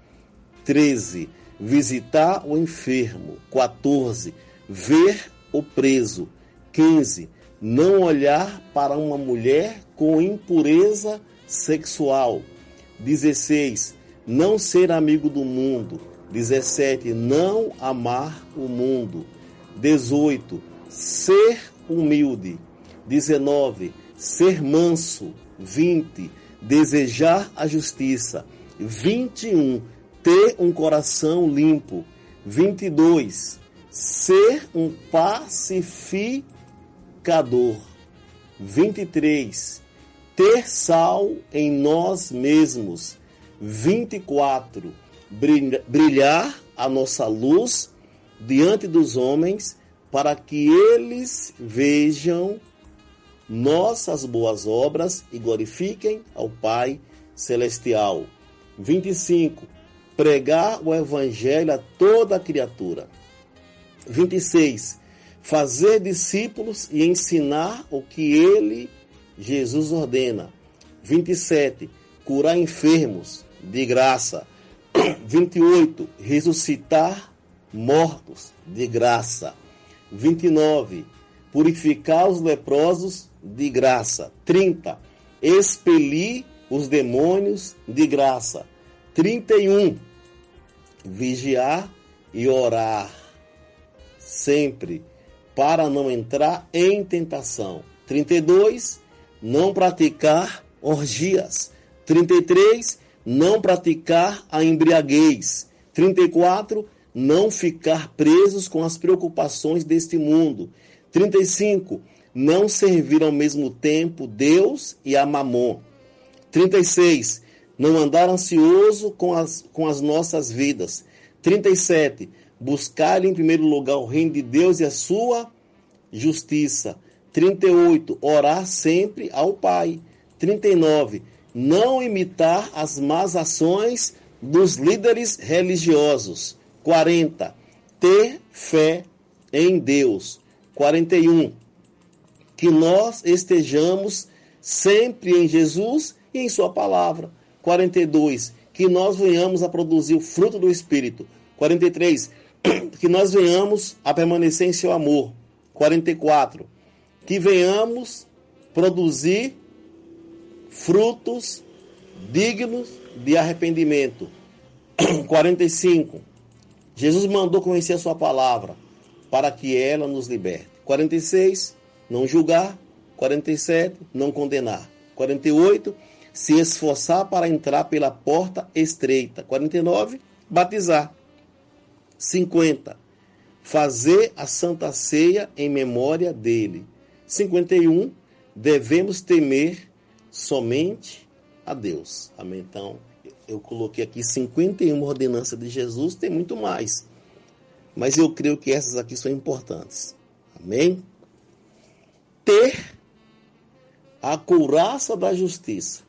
13, visitar o enfermo. 14, ver o preso. 15, não olhar para uma mulher com impureza sexual. 16, não ser amigo do mundo. 17, não amar o mundo. 18, ser humilde. 19, ser manso. 20, desejar a justiça. 21, ter um coração limpo. 22, ser um pacificador. 23, ter sal em nós mesmos. 24, brilhar a nossa luz diante dos homens, para que eles vejam nossas boas obras e glorifiquem ao Pai Celestial. 25, pregar o Evangelho a toda criatura. 26, fazer discípulos e ensinar o que ele, Jesus, ordena. 27, curar enfermos de graça. 28, ressuscitar mortos de graça. 29, purificar os leprosos de graça. 30, expelir os demônios de graça. 31, vigiar e orar sempre para não entrar em tentação. 32, não praticar orgias. 33, não praticar a embriaguez. 34, não ficar presos com as preocupações deste mundo. 35, não servir ao mesmo tempo Deus e a Mamon. 36, não andar ansioso com as nossas vidas. 37, buscar em primeiro lugar o reino de Deus e a sua justiça. 38, orar sempre ao Pai. 39, não imitar as más ações dos líderes religiosos. 40, ter fé em Deus. 41, que nós estejamos sempre em Jesus e em sua palavra. 42, que nós venhamos a produzir o fruto do Espírito. 43, que nós venhamos a permanecer em seu amor. 44, que venhamos produzir frutos dignos de arrependimento. 45, Jesus mandou conhecer a sua palavra para que ela nos liberte. 46, não julgar. 47, não condenar. 48, se esforçar para entrar pela porta estreita. 49, batizar. 50, fazer a Santa Ceia em memória dele. 51, devemos temer somente a Deus. Amém? Então, eu coloquei aqui 51 ordenanças de Jesus, tem muito mais. Mas eu creio que essas aqui são importantes. Amém? Ter a couraça da justiça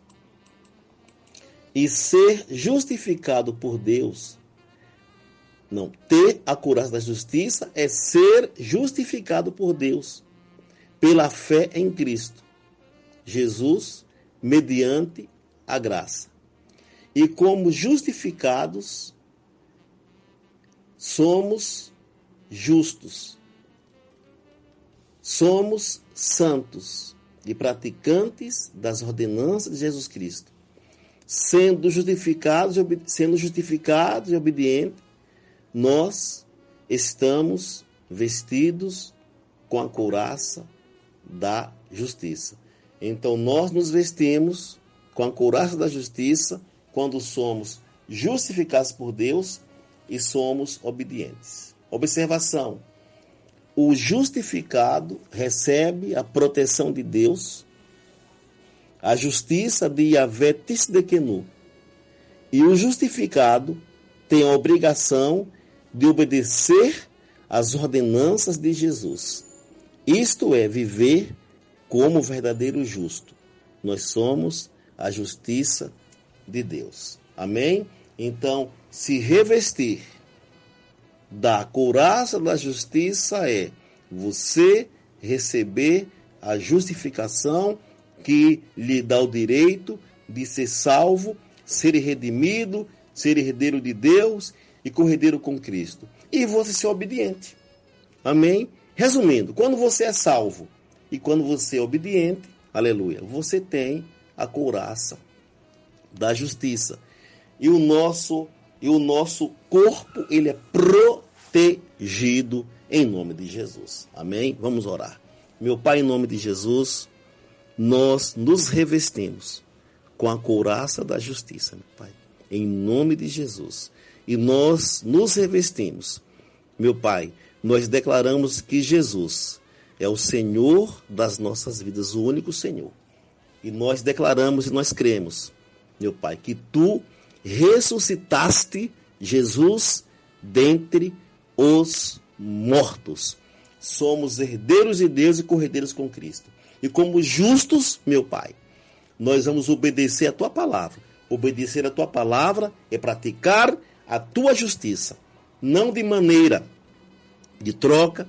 e ser justificado por Deus. Não, ter a couraça da justiça é ser justificado por Deus pela fé em Cristo Jesus, mediante a graça. E como justificados, somos justos. Somos santos e praticantes das ordenanças de Jesus Cristo. Sendo justificados e obedientes, nós estamos vestidos com a couraça da justiça. Então, nós nos vestimos com a couraça da justiça quando somos justificados por Deus e somos obedientes. Observação: o justificado recebe a proteção de Deus, a justiça de Yahvé Tisdekenu, e o justificado tem a obrigação de obedecer às ordenanças de Jesus. Isto é, viver como verdadeiro justo. Nós somos a justiça de Deus. Amém? Então, se revestir da couraça da justiça é você receber a justificação que lhe dá o direito de ser salvo, ser redimido, ser herdeiro de Deus e corredeiro com Cristo. E você ser obediente. Amém? Resumindo, quando você é salvo e quando você é obediente, aleluia, você tem a couraça da justiça. E o nosso corpo, ele é protegido em nome de Jesus. Amém? Vamos orar. Meu Pai, em nome de Jesus, nós nos revestimos com a couraça da justiça, meu Pai, em nome de Jesus. E nós nos revestimos, meu Pai, nós declaramos que Jesus é o Senhor das nossas vidas, o único Senhor. E nós declaramos e nós cremos, meu Pai, que Tu ressuscitaste Jesus dentre os mortos. Somos herdeiros de Deus e corredeiros com Cristo. E como justos, meu Pai, nós vamos obedecer a Tua palavra. Obedecer a Tua palavra é praticar a Tua justiça. Não de maneira de troca,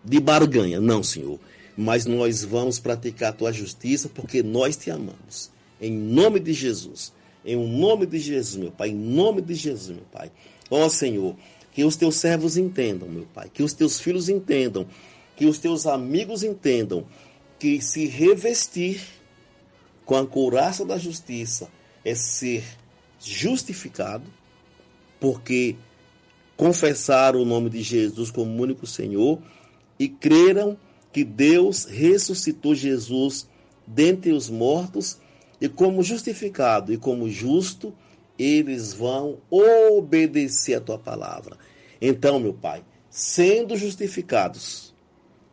de barganha. Não, Senhor. Mas nós vamos praticar a Tua justiça porque nós Te amamos. Em nome de Jesus. Em nome de Jesus, meu Pai. Em nome de Jesus, meu Pai. Ó Senhor, que os Teus servos entendam, meu Pai. Que os Teus filhos entendam. Que os Teus amigos entendam. Que se revestir com a couraça da justiça é ser justificado, porque confessaram o nome de Jesus como único Senhor e creram que Deus ressuscitou Jesus dentre os mortos e como justificado e como justo, eles vão obedecer a Tua palavra. Então, meu Pai, sendo justificados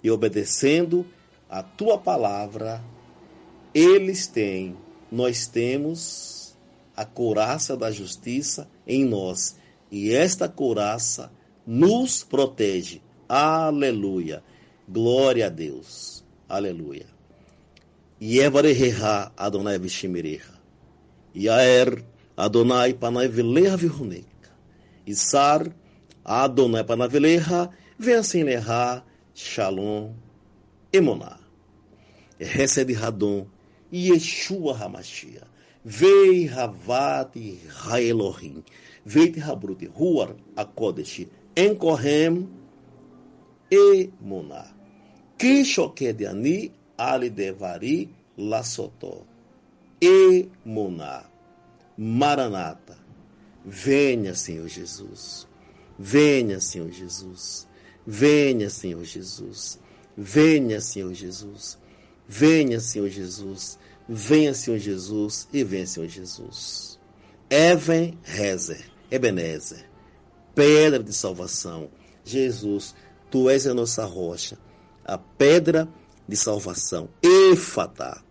e obedecendo a Tua palavra, nós temos a couraça da justiça em nós. E esta couraça nos protege. Aleluia. Glória a Deus. Aleluia. Yevareha Adonai Vishimireha. Yaer Adonai Panai Veleha Vihuneka. Isar Adonai Panai Veleha Vensinleha Shalom Emoná. Hesed Hadon, Yeshua HaMashiach, Vei Havati Haelohim, Veit Habruti, Ruar Akodesh, Enkorem Emoná. Kishoked Ani Ali Devari Lasotó. Emoná. Maranata. Venha, Senhor Jesus. Venha, Senhor Jesus. Venha, Senhor Jesus. Venha, Senhor Jesus. Venha, Senhor Jesus. Venha, Senhor Jesus. E venha, Senhor Jesus. Even Rezer, Ebenezer, pedra de salvação. Jesus, Tu és a nossa rocha, a pedra de salvação. Efatá,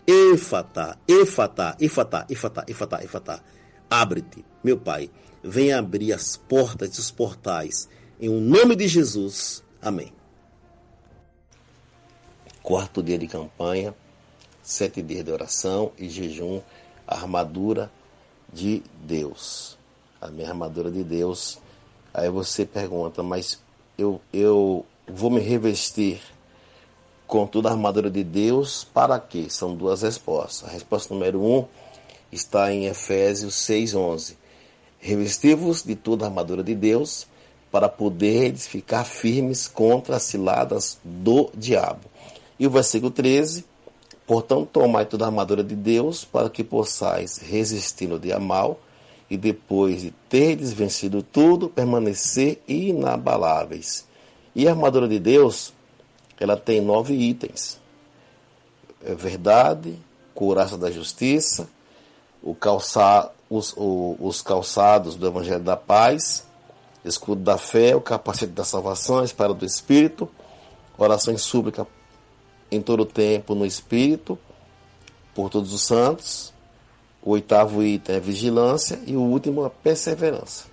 Efatá, Efatá, Efatá, Efatá, Efatá, Efatá. Abre-te, meu Pai. Venha abrir as portas e os portais. Em nome de Jesus. Amém. Quarto dia de campanha, 7 dias de oração e jejum, armadura de Deus. A minha armadura de Deus. Aí você pergunta, mas eu vou me revestir com toda a armadura de Deus para quê? São duas respostas. A resposta número 1 está em Efésios 6:11. Revesti-vos de toda a armadura de Deus, para poderdes ficar firmes contra as ciladas do diabo. E o versículo 13, portanto, tomai toda a armadura de Deus, para que possais resistir no dia mau, e depois de terdes vencido tudo, permanecer inabaláveis. E a armadura de Deus, ela tem 9 itens. Verdade, couraça da justiça, os calçados do Evangelho da Paz, escudo da fé, o capacete da salvação, a espada do Espírito, oração e súplica em todo o tempo no Espírito, por todos os santos. O 8º item é vigilância e o último é perseverança.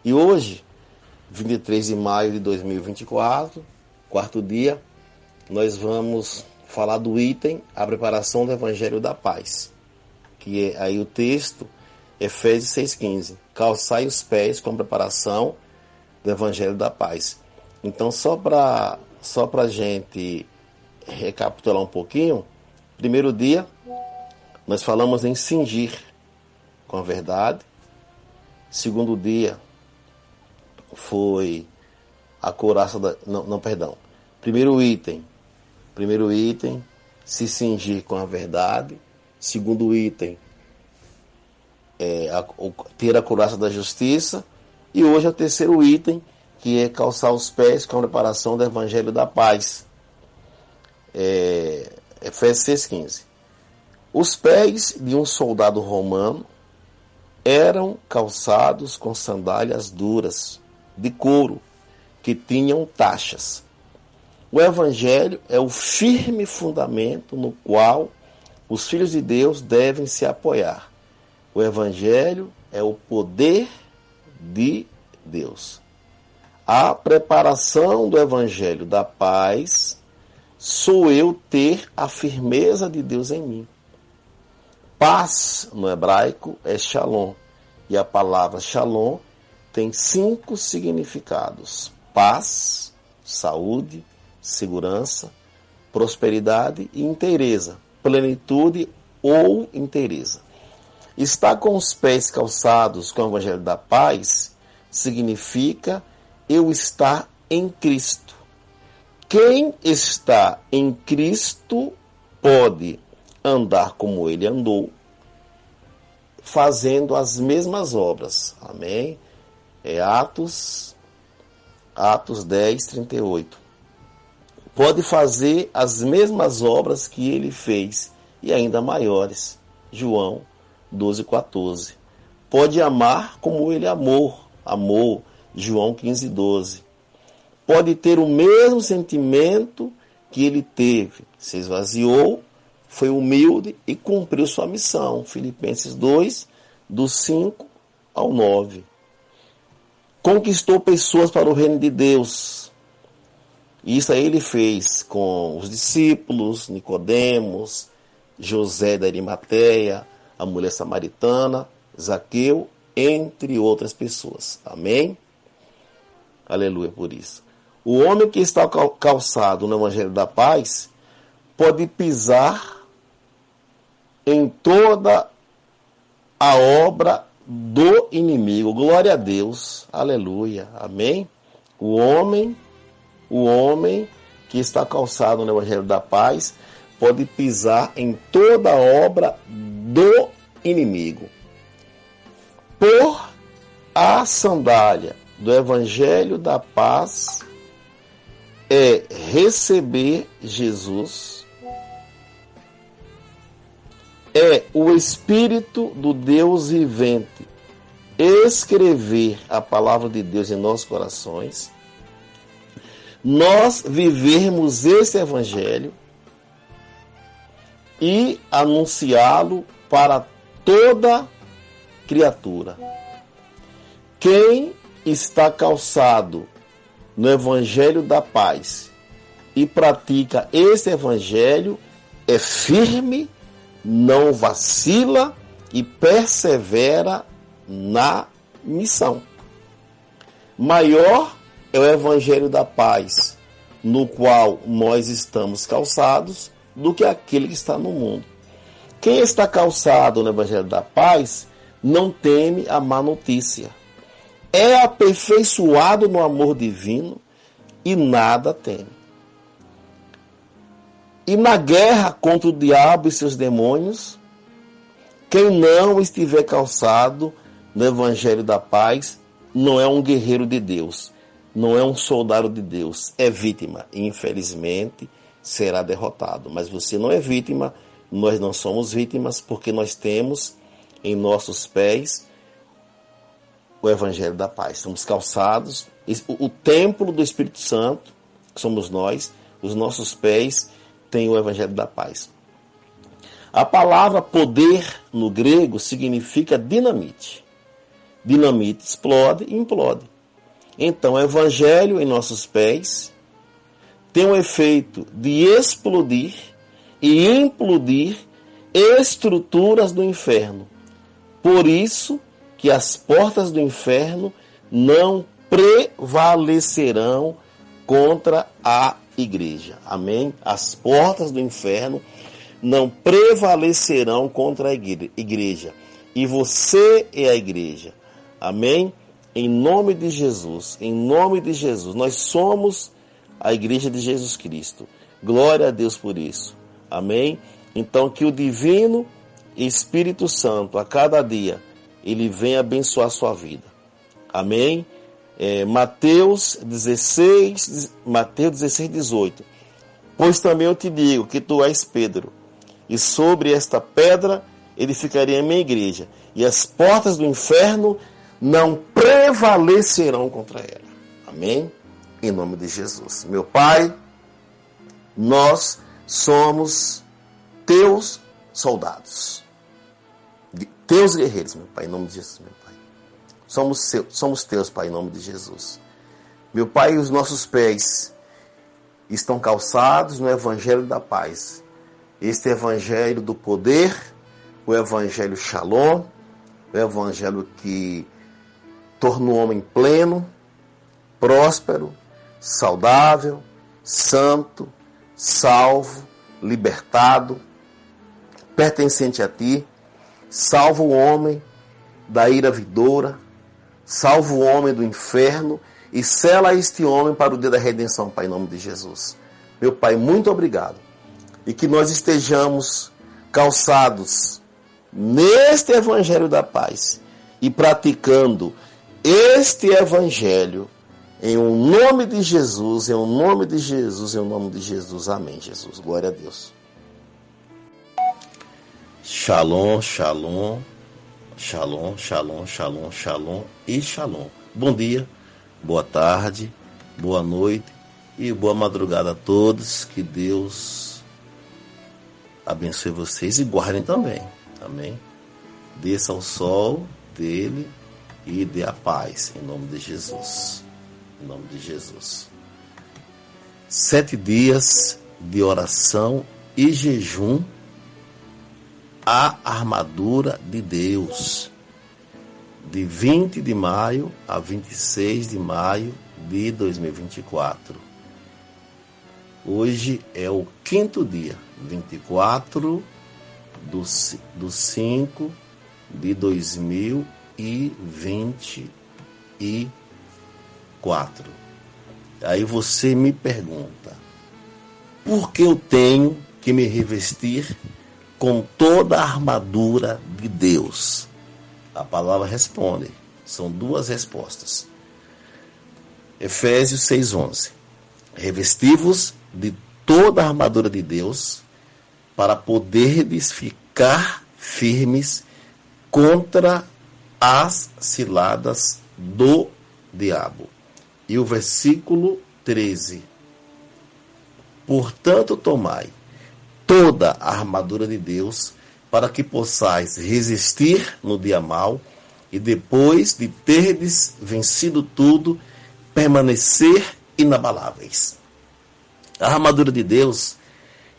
E hoje, 23 de maio de 2024, quarto dia, nós vamos falar do item a preparação do Evangelho da Paz, que é aí o texto, Efésios 6,15. Calçai os pés com a preparação do Evangelho da Paz. Então, só para a gente recapitular um pouquinho, primeiro dia, nós falamos em cingir com a verdade. Segundo dia, foi a couraça da... Perdão. Primeiro item, se cingir com a verdade. Segundo item, ter a couraça da justiça. E hoje é o terceiro item, que é calçar os pés com a preparação do Evangelho da Paz. Efésios 6,15. Os pés de um soldado romano eram calçados com sandálias duras, de couro, que tinham taxas. O Evangelho é o firme fundamento no qual os filhos de Deus devem se apoiar. O Evangelho é o poder de Deus. A preparação do Evangelho da Paz sou eu ter a firmeza de Deus em mim. Paz, no hebraico, é shalom. E a palavra shalom tem 5 significados: paz, saúde, segurança, prosperidade e inteireza, plenitude ou inteireza. Estar com os pés calçados com o Evangelho da Paz significa eu estar em Cristo. Quem está em Cristo pode andar como ele andou, fazendo as mesmas obras. Amém? Atos 10, 38. Pode fazer as mesmas obras que ele fez, e ainda maiores. João 12, 14. Pode amar como ele amou. João 15, 12. Pode ter o mesmo sentimento que ele teve. Se esvaziou, foi humilde e cumpriu sua missão. Filipenses 2, do 5 ao 9. Conquistou pessoas para o reino de Deus. Isso aí ele fez com os discípulos, Nicodemos, José da Arimateia, a mulher samaritana, Zaqueu, entre outras pessoas. Amém? Aleluia por isso. O homem que está calçado no Evangelho da Paz pode pisar em toda a obra do inimigo. Glória a Deus. Aleluia. Amém? O homem que está calçado no Evangelho da Paz pode pisar em toda a obra do inimigo. Por a sandália do Evangelho da Paz é receber Jesus, é o Espírito do Deus vivente escrever a palavra de Deus em nossos corações, nós vivermos esse Evangelho e anunciá-lo para toda criatura. Quem está calçado no Evangelho da Paz e pratica esse Evangelho é firme, não vacila e persevera na missão. Maior é o Evangelho da Paz, no qual nós estamos calçados, do que aquele que está no mundo. Quem está calçado no Evangelho da Paz não teme a má notícia. é aperfeiçoado no amor divino e nada teme. E na guerra contra o diabo e seus demônios, quem não estiver calçado no evangelho da paz não é um guerreiro de Deus, não é um soldado de Deus, é vítima e infelizmente será derrotado. Mas você não é vítima, nós não somos vítimas, porque nós temos em nossos pés o evangelho da paz. Somos calçados, o templo do Espírito Santo, que somos nós, os nossos pés têm o evangelho da paz. A palavra poder no grego significa dinamite. Dinamite explode e implode. Então, o evangelho em nossos pés tem o efeito de explodir e implodir estruturas do inferno. Por isso que as portas do inferno não prevalecerão contra a igreja. Amém? As portas do inferno não prevalecerão contra a igreja. E você é a igreja. Amém? Em nome de Jesus. Em nome de Jesus. Nós somos a igreja de Jesus Cristo. Glória a Deus por isso. Amém? Então que o divino Espírito Santo, a cada dia, ele venha abençoar a sua vida. Amém? Mateus 16, 18. Pois também eu te digo que tu és Pedro, e sobre esta pedra edificarei a minha igreja, e as portas do inferno não prevalecerão contra ela. Amém? Em nome de Jesus. Meu Pai, nós somos teus soldados, teus guerreiros, meu Pai, em nome de Jesus, meu Pai. Somos teus, Pai, em nome de Jesus. Meu Pai, os nossos pés estão calçados no evangelho da paz. Este evangelho do poder, o evangelho Shalom, o evangelho que torna o homem pleno, próspero, saudável, santo, salvo, libertado, pertencente a Ti. Salva o homem da ira vindoura, salva o homem do inferno e sela este homem para o dia da redenção, Pai, em nome de Jesus. Meu Pai, muito obrigado. E que nós estejamos calçados neste evangelho da paz e praticando este evangelho em um nome de Jesus, em um nome de Jesus, em um nome de Jesus. Amém, Jesus. Glória a Deus. Shalom, shalom, shalom, shalom, shalom, shalom e shalom. Bom dia, boa tarde, boa noite e boa madrugada a todos. Que Deus abençoe vocês e guardem também. Amém? Desça o sol dele e dê a paz, em nome de Jesus. Em nome de Jesus. 7 dias de oração e jejum, a armadura de Deus, de 20 de maio a 26 de maio de 2024. Hoje é o 5º dia, 24 do 5 de 2024. Aí você me pergunta, por que eu tenho que me revestir com toda a armadura de Deus? A palavra responde. São 2 respostas. Efésios 6:11. Revesti-vos de toda a armadura de Deus para poderdes ficar firmes contra as ciladas do diabo. E o versículo 13. Portanto, tomai toda a armadura de Deus, para que possais resistir no dia mau, e depois de terdes vencido tudo, permanecer inabaláveis. A armadura de Deus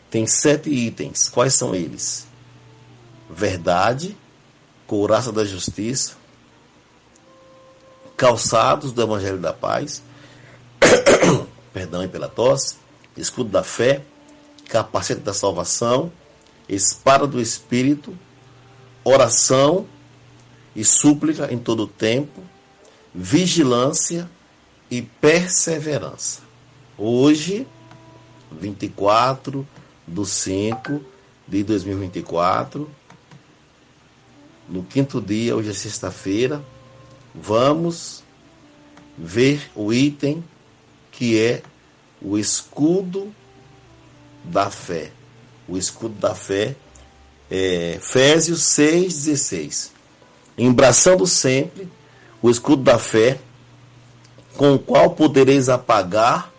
tem 7 itens. Quais são eles? Verdade, couraça da justiça, calçados do evangelho da paz, perdão pela tosse, escudo da fé, capacete da salvação, espada do Espírito, oração e súplica em todo o tempo, vigilância e perseverança. Hoje, 24/5/2024, no quinto dia, hoje é sexta-feira, vamos ver o item que é o escudo da fé. O escudo da fé é Efésios 6,16. Embraçando sempre o escudo da fé, com o qual podereis apagar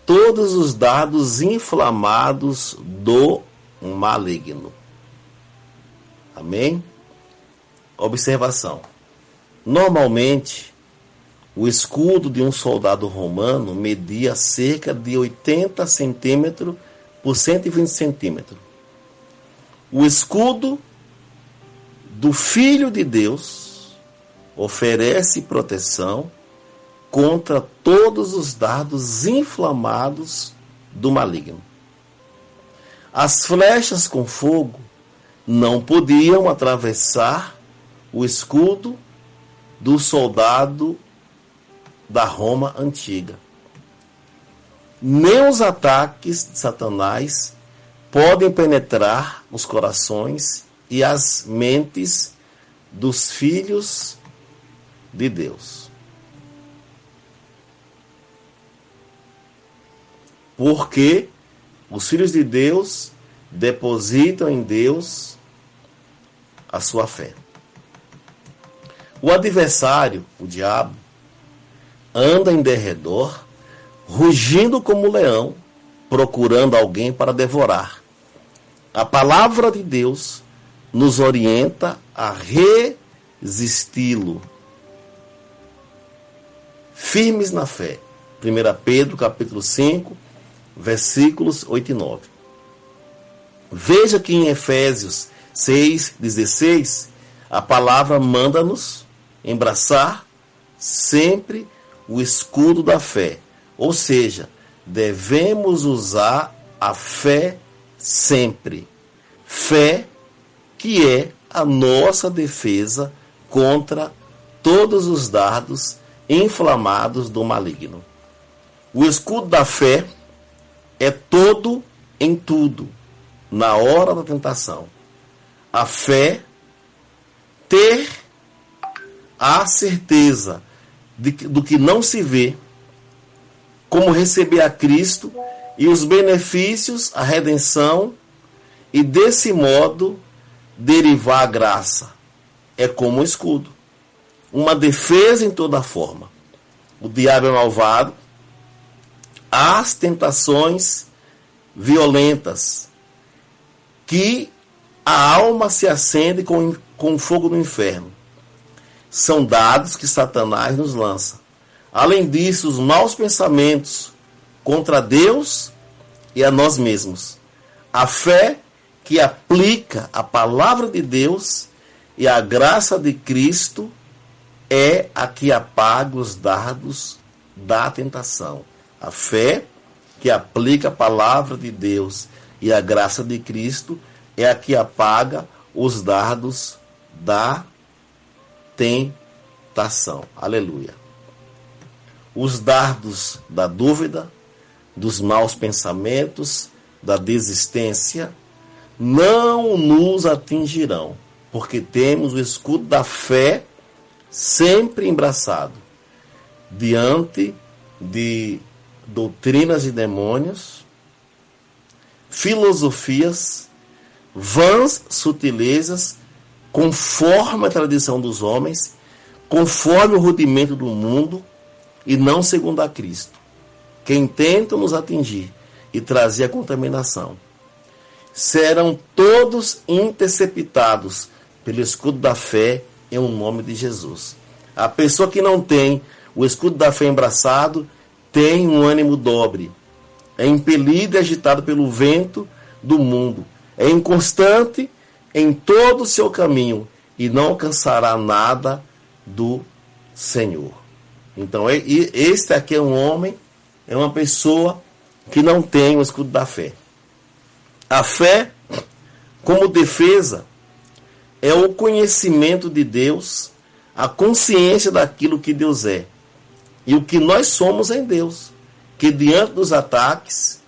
todos os dardos inflamados do maligno. Amém? Observação. Normalmente, o escudo de um soldado romano media cerca de 80 centímetros por 120 centímetros. O escudo do Filho de Deus oferece proteção contra todos os dardos inflamados do maligno. As flechas com fogo não podiam atravessar o escudo do soldado da Roma antiga. Nem os ataques de Satanás podem penetrar os corações e as mentes dos filhos de Deus. Porque os filhos de Deus depositam em Deus a sua fé. O adversário, o diabo, anda em derredor, rugindo como um leão, procurando alguém para devorar. A palavra de Deus nos orienta a resisti-lo. Firmes na fé. 1 Pedro, capítulo 5, versículos 8 e 9. Veja que em Efésios 6,16, a palavra manda-nos embraçar sempre o escudo da fé. Ou seja, devemos usar a fé sempre. Fé que é a nossa defesa contra todos os dardos inflamados do maligno. O escudo da fé é todo em tudo, na hora da tentação. A fé, ter a certeza do que não se vê, como receber a Cristo e os benefícios, a redenção, e desse modo derivar a graça. É como um escudo, uma defesa em toda forma. O diabo é malvado, as tentações violentas, que a alma se acende com o fogo do inferno. São dados que Satanás nos lança. Além disso, os maus pensamentos contra Deus e a nós mesmos. A fé que aplica a palavra de Deus e a graça de Cristo é a que apaga os dardos da tentação. A fé que aplica a palavra de Deus e a graça de Cristo é a que apaga os dardos da tentação. Aleluia. Os dardos da dúvida, dos maus pensamentos, da desistência, não nos atingirão, porque temos o escudo da fé sempre embraçado, diante de doutrinas de demônios, filosofias, vãs sutilezas, conforme a tradição dos homens, conforme o rudimento do mundo, e não segundo a Cristo, que intentam nos atingir e trazer a contaminação. Serão todos interceptados pelo escudo da fé em o nome de Jesus. A pessoa que não tem o escudo da fé embraçado tem um ânimo dobre, é impelido e agitado pelo vento do mundo, é inconstante em todo o seu caminho e não alcançará nada do Senhor. Então, este aqui é um homem, é uma pessoa que não tem o escudo da fé. A fé, como defesa, é o conhecimento de Deus, a consciência daquilo que Deus é e o que nós somos em Deus, que diante dos ataques,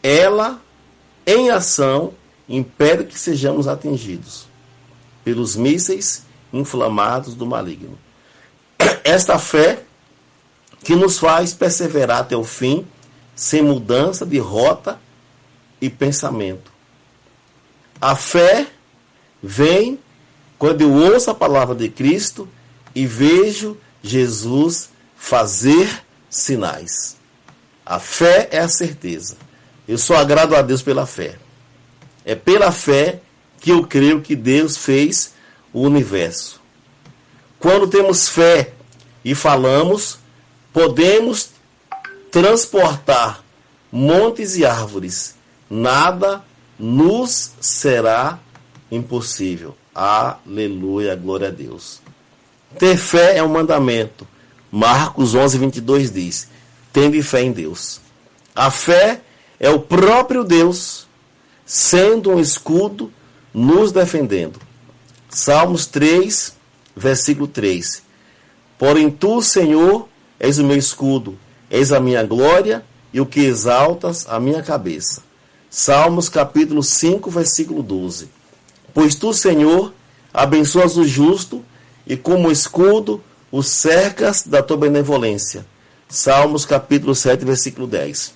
ela, em ação, impede que sejamos atingidos pelos mísseis inflamados do maligno. Esta fé que nos faz perseverar até o fim, sem mudança de rota e pensamento. A fé vem quando eu ouço a palavra de Cristo e vejo Jesus fazer sinais. A fé é a certeza. Eu só agrado a Deus pela fé. É pela fé que eu creio que Deus fez o universo. Quando temos fé e falamos, podemos transportar montes e árvores. Nada nos será impossível. Aleluia, glória a Deus. Ter fé é um mandamento. Marcos 11:22 diz: tende fé em Deus. A fé é o próprio Deus, sendo um escudo, nos defendendo. Salmos 3, versículo 3. Porém tu, Senhor, és o meu escudo, és a minha glória e o que exaltas a minha cabeça. Salmos capítulo 5, versículo 12. Pois tu, Senhor, abençoas o justo e como escudo o cercas da tua benevolência. Salmos capítulo 7, versículo 10.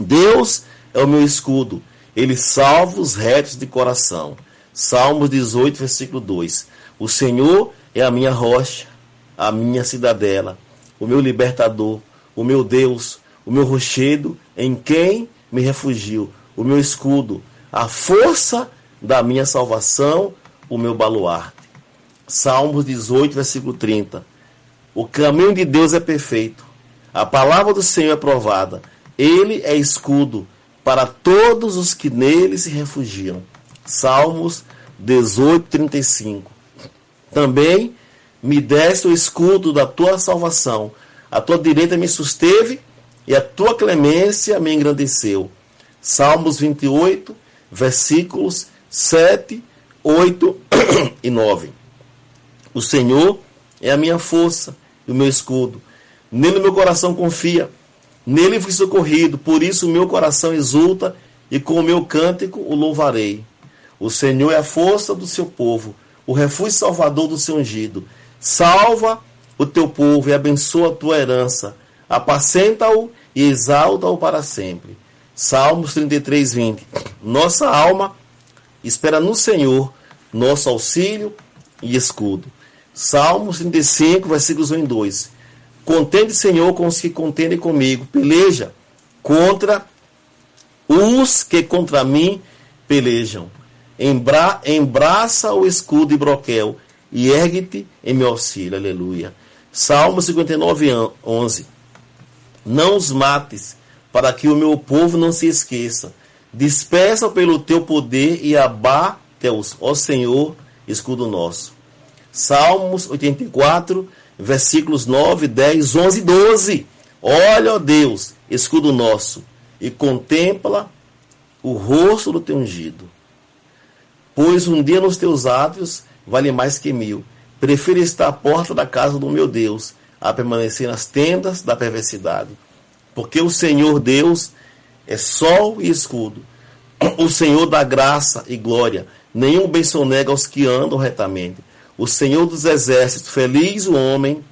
Deus é o meu escudo, ele salva os retos de coração. Salmos 18, versículo 2. O Senhor é a minha rocha, a minha cidadela, o meu libertador, o meu Deus, o meu rochedo, em quem me refugio, o meu escudo, a força da minha salvação, o meu baluarte. Salmos 18, versículo 30. O caminho de Deus é perfeito, a palavra do Senhor é provada, ele é escudo para todos os que nele se refugiam. Salmos 18, 35. Também me deste o escudo da tua salvação, a tua direita me susteve e a tua clemência me engrandeceu. Salmos 28, versículos 7, 8 e 9. O Senhor é a minha força e o meu escudo. Nele o meu coração confia. Nele fui socorrido, por isso o meu coração exulta e com o meu cântico o louvarei. O Senhor é a força do seu povo, o refúgio salvador do seu ungido. Salva o teu povo e abençoa a tua herança. Apacenta-o e exalta-o para sempre. Salmos 33, 20. Nossa alma espera no Senhor, nosso auxílio e escudo. Salmos 35, versículos 1 e 2. Contende, Senhor, com os que contendem comigo. Peleja contra os que contra mim pelejam. Embraça o escudo e broquel e ergue-te em meu auxílio. Aleluia. Salmo 59, 11. Não os mates, para que o meu povo não se esqueça. Dispersa pelo teu poder e abate-os, ó Senhor, escudo nosso. Salmos 84, versículos 9, 10, 11 e 12. Olha, ó Deus, escudo nosso, e contempla o rosto do teu ungido. Pois um dia nos teus átrios vale mais que 1000. Prefiro estar à porta da casa do meu Deus, a permanecer nas tendas da perversidade. Porque o Senhor Deus é sol e escudo. O Senhor dá graça e glória. Nenhum bem sonega aos que andam retamente. O Senhor dos exércitos, feliz o homem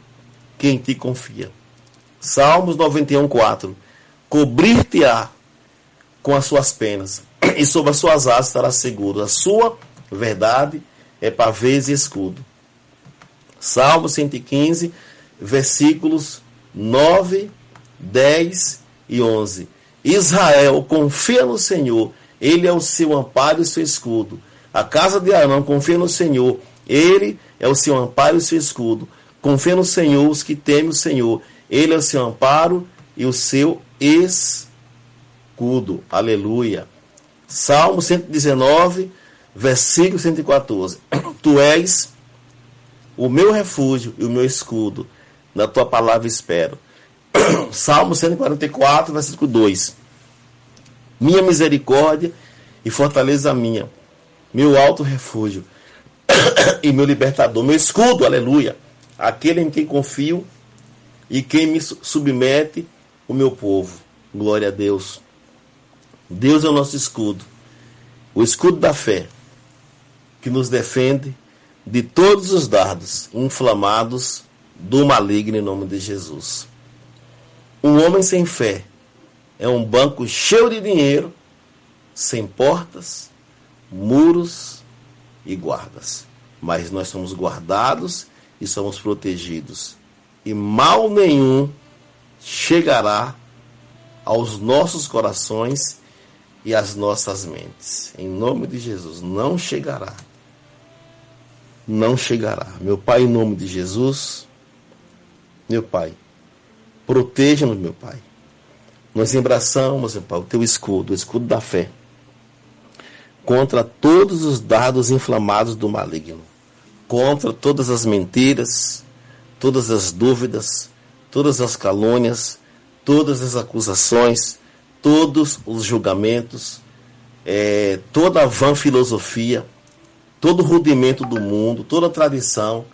que em ti confia. Salmos 91, 4. Cobrir-te-á com as suas penas, e sob as suas asas estará seguro. A sua verdade é pavês e escudo. Salmo 115, versículos 9, 10 e 11. Israel confia no Senhor, ele é o seu amparo e o seu escudo. A casa de Arão confia no Senhor, ele é o seu amparo e o seu escudo. Confia no Senhor os que temem o Senhor, ele é o seu amparo e o seu escudo. Aleluia. Salmo 119, versículo 114. Tu és o meu refúgio e o meu escudo, na tua palavra espero. Salmo 144, versículo 2. Minha misericórdia e fortaleza minha, meu alto refúgio e meu libertador, meu escudo, aleluia. aquele em quem confio e quem me submete o meu povo. Glória a Deus. Deus é o nosso escudo, o escudo da fé, que nos defende de todos os dardos inflamados do maligno em nome de Jesus. Um homem sem fé é um banco cheio de dinheiro, sem portas, muros e guardas. Mas nós somos guardados e somos protegidos. E mal nenhum chegará aos nossos corações e às nossas mentes. Em nome de Jesus, não chegará. Não chegará. Meu Pai, em nome de Jesus, meu Pai, proteja-nos, meu Pai. Nós embraçamos, meu Pai, o teu escudo, o escudo da fé, contra todos os dardos inflamados do maligno, contra todas as mentiras, todas as dúvidas, todas as calúnias, todas as acusações, todos os julgamentos, toda a vã filosofia, todo o rudimento do mundo, toda a tradição.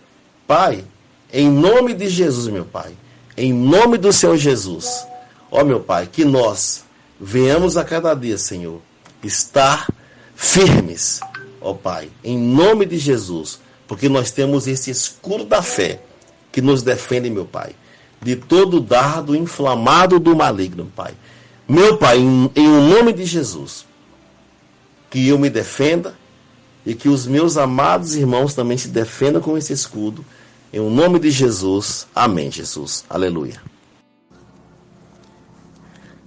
Pai, em nome de Jesus, meu Pai, em nome do Senhor Jesus, ó meu Pai, que nós venhamos a cada dia, Senhor, estar firmes, ó Pai, em nome de Jesus, porque nós temos esse escudo da fé que nos defende, meu Pai, de todo dardo inflamado do maligno, Pai. Meu Pai, em nome de Jesus, que eu me defenda e que os meus amados irmãos também se defendam com esse escudo, em nome de Jesus. Amém, Jesus. Aleluia.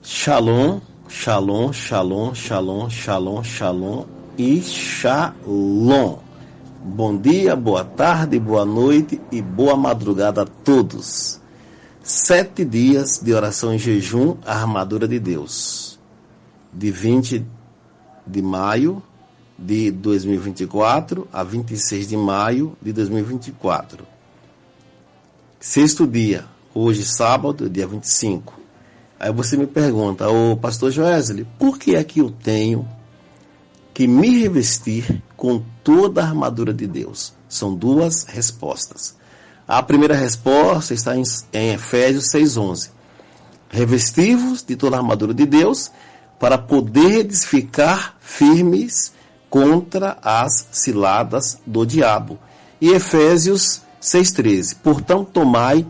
Shalom, shalom, shalom, shalom, shalom, shalom e shalom. Bom dia, boa tarde, boa noite e boa madrugada a todos. 7 dias de oração em jejum, a armadura de Deus. De 20 de maio de 2024 a 26 de maio de 2024. 6º dia, hoje sábado, dia 25. Aí você me pergunta, pastor Joesley, por que é que eu tenho que me revestir com toda a armadura de Deus? São 2 respostas. A primeira resposta está em Efésios 6:11. Revestivos de toda a armadura de Deus para poderes ficar firmes contra as ciladas do diabo. E Efésios 6:13. Portanto, tomai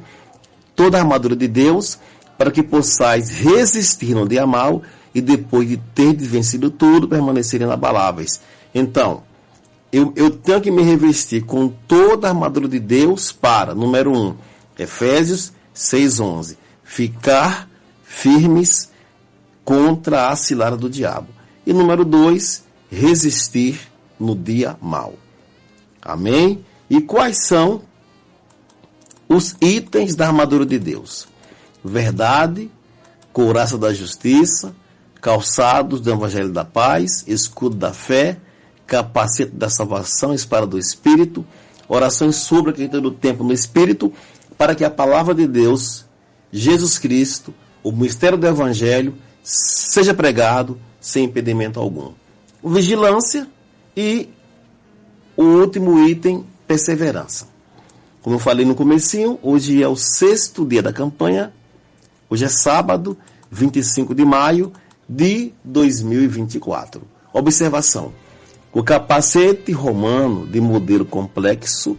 toda a armadura de Deus para que possais resistir no dia mal e depois de ter vencido tudo, permanecerem inabaláveis. Então, eu tenho que me revestir com toda a armadura de Deus para, número 1, Efésios 6:11, ficar firmes contra a cilada do diabo. E número 2, resistir no dia mau. Amém? E quais são os itens da armadura de Deus? Verdade, couraça da justiça, calçados do evangelho da paz, escudo da fé, capacete da salvação, espada do Espírito, orações sobre a questão do tempo no Espírito, para que a palavra de Deus, Jesus Cristo, o mistério do Evangelho, seja pregado sem impedimento algum. Vigilância e o último item, perseverança. Como eu falei no comecinho, hoje é o 6º dia da campanha, hoje é sábado, 25 de maio de 2024. Observação. O capacete romano de modelo complexo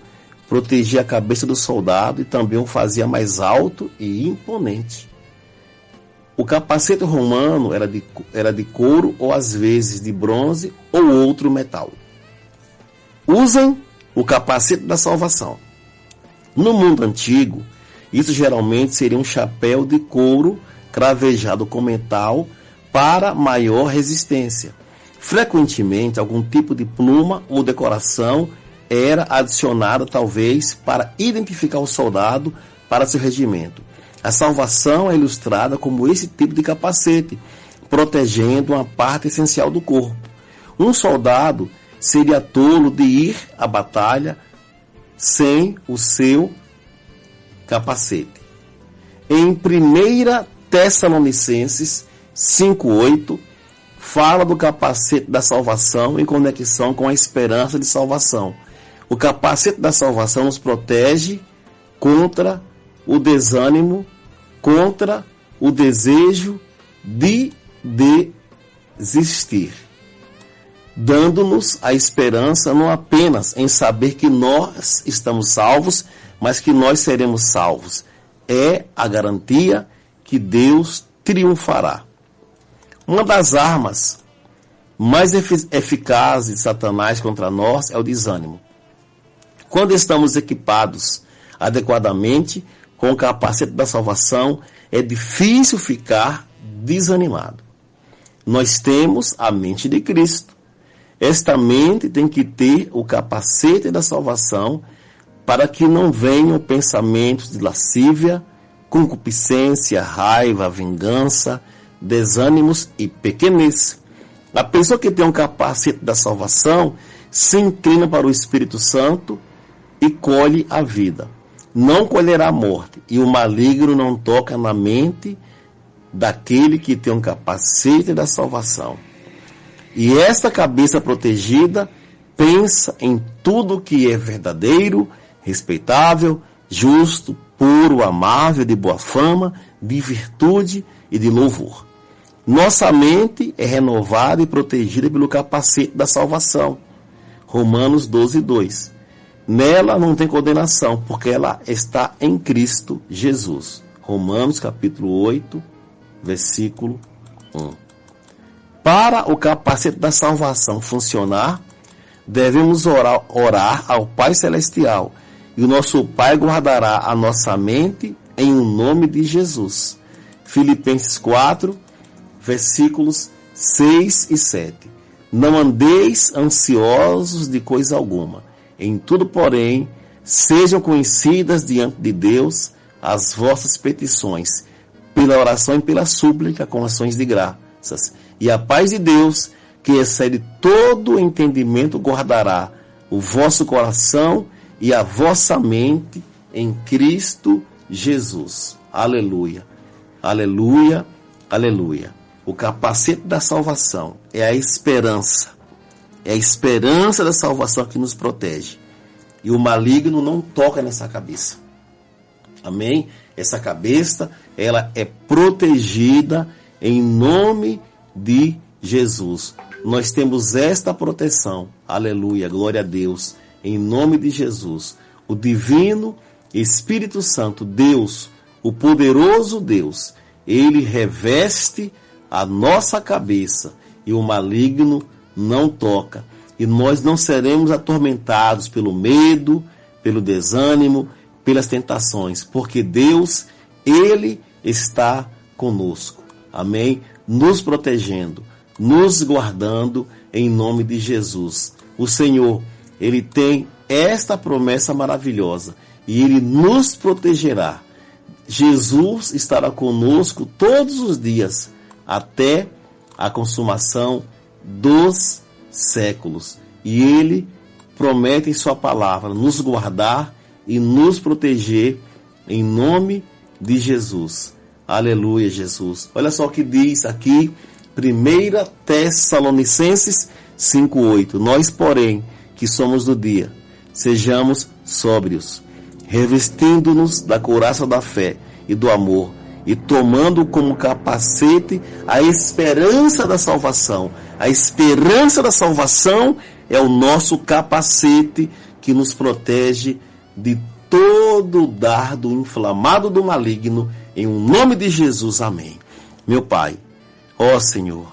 protegia a cabeça do soldado e também o fazia mais alto e imponente. O capacete romano era de couro ou às vezes de bronze ou outro metal. Usem o capacete da salvação. No mundo antigo, isso geralmente seria um chapéu de couro cravejado com metal para maior resistência. Frequentemente, algum tipo de pluma ou decoração era adicionada, talvez, para identificar o soldado para seu regimento. A salvação é ilustrada como esse tipo de capacete, protegendo uma parte essencial do corpo. Um soldado seria tolo de ir à batalha sem o seu capacete. Em 1 Tessalonicenses 5:8, fala do capacete da salvação em conexão com a esperança de salvação. O capacete da salvação nos protege contra o desânimo, contra o desejo de desistir, dando-nos a esperança não apenas em saber que nós estamos salvos, mas que nós seremos salvos. É a garantia que Deus triunfará. Uma das armas mais eficazes de Satanás contra nós é o desânimo. Quando estamos equipados adequadamente com o capacete da salvação, é difícil ficar desanimado. Nós temos a mente de Cristo. Esta mente tem que ter o capacete da salvação para que não venham pensamentos de lascívia, concupiscência, raiva, vingança, desânimos e pequenez. A pessoa que tem um capacete da salvação se inclina para o Espírito Santo e colhe a vida. Não colherá a morte, e o maligno não toca na mente daquele que tem um capacete da salvação. E esta cabeça protegida pensa em tudo que é verdadeiro, respeitável, justo, puro, amável, de boa fama, de virtude e de louvor. Nossa mente é renovada e protegida pelo capacete da salvação. Romanos 12:2. Nela não tem condenação, porque ela está em Cristo Jesus. Romanos capítulo 8, versículo 1. Para o capacete da salvação funcionar, devemos orar ao Pai Celestial, e o nosso Pai guardará a nossa mente em o nome de Jesus. Filipenses 4, versículos 6 e 7. Não andeis ansiosos de coisa alguma. Em tudo, porém, sejam conhecidas diante de Deus as vossas petições, pela oração e pela súplica com ações de graças. E a paz de Deus, que excede todo entendimento, guardará o vosso coração e a vossa mente em Cristo Jesus. Aleluia, aleluia, aleluia. O capacete da salvação é a esperança. É a esperança da salvação que nos protege. E o maligno não toca nessa cabeça. Amém? Essa cabeça, ela é protegida em nome de Jesus. Nós temos esta proteção. Aleluia, glória a Deus. Em nome de Jesus. O divino Espírito Santo, Deus, o poderoso Deus, ele reveste a nossa cabeça e o maligno não toca. E nós não seremos atormentados pelo medo, pelo desânimo, pelas tentações, porque Deus, ele está conosco. Amém? Nos protegendo, nos guardando em nome de Jesus. O Senhor, ele tem esta promessa maravilhosa e ele nos protegerá. Jesus estará conosco todos os dias até a consumação dos séculos. E ele promete em sua palavra nos guardar e nos proteger em nome de Jesus. Aleluia, Jesus. Olha só o que diz aqui, 1 Tessalonicenses 5:8. Nós, porém, que somos do dia, sejamos sóbrios, revestindo-nos da couraça da fé e do amor, e tomando como capacete a esperança da salvação. A esperança da salvação é o nosso capacete que nos protege de todo o dardo inflamado do maligno, em nome de Jesus, amém. Meu Pai, ó Senhor,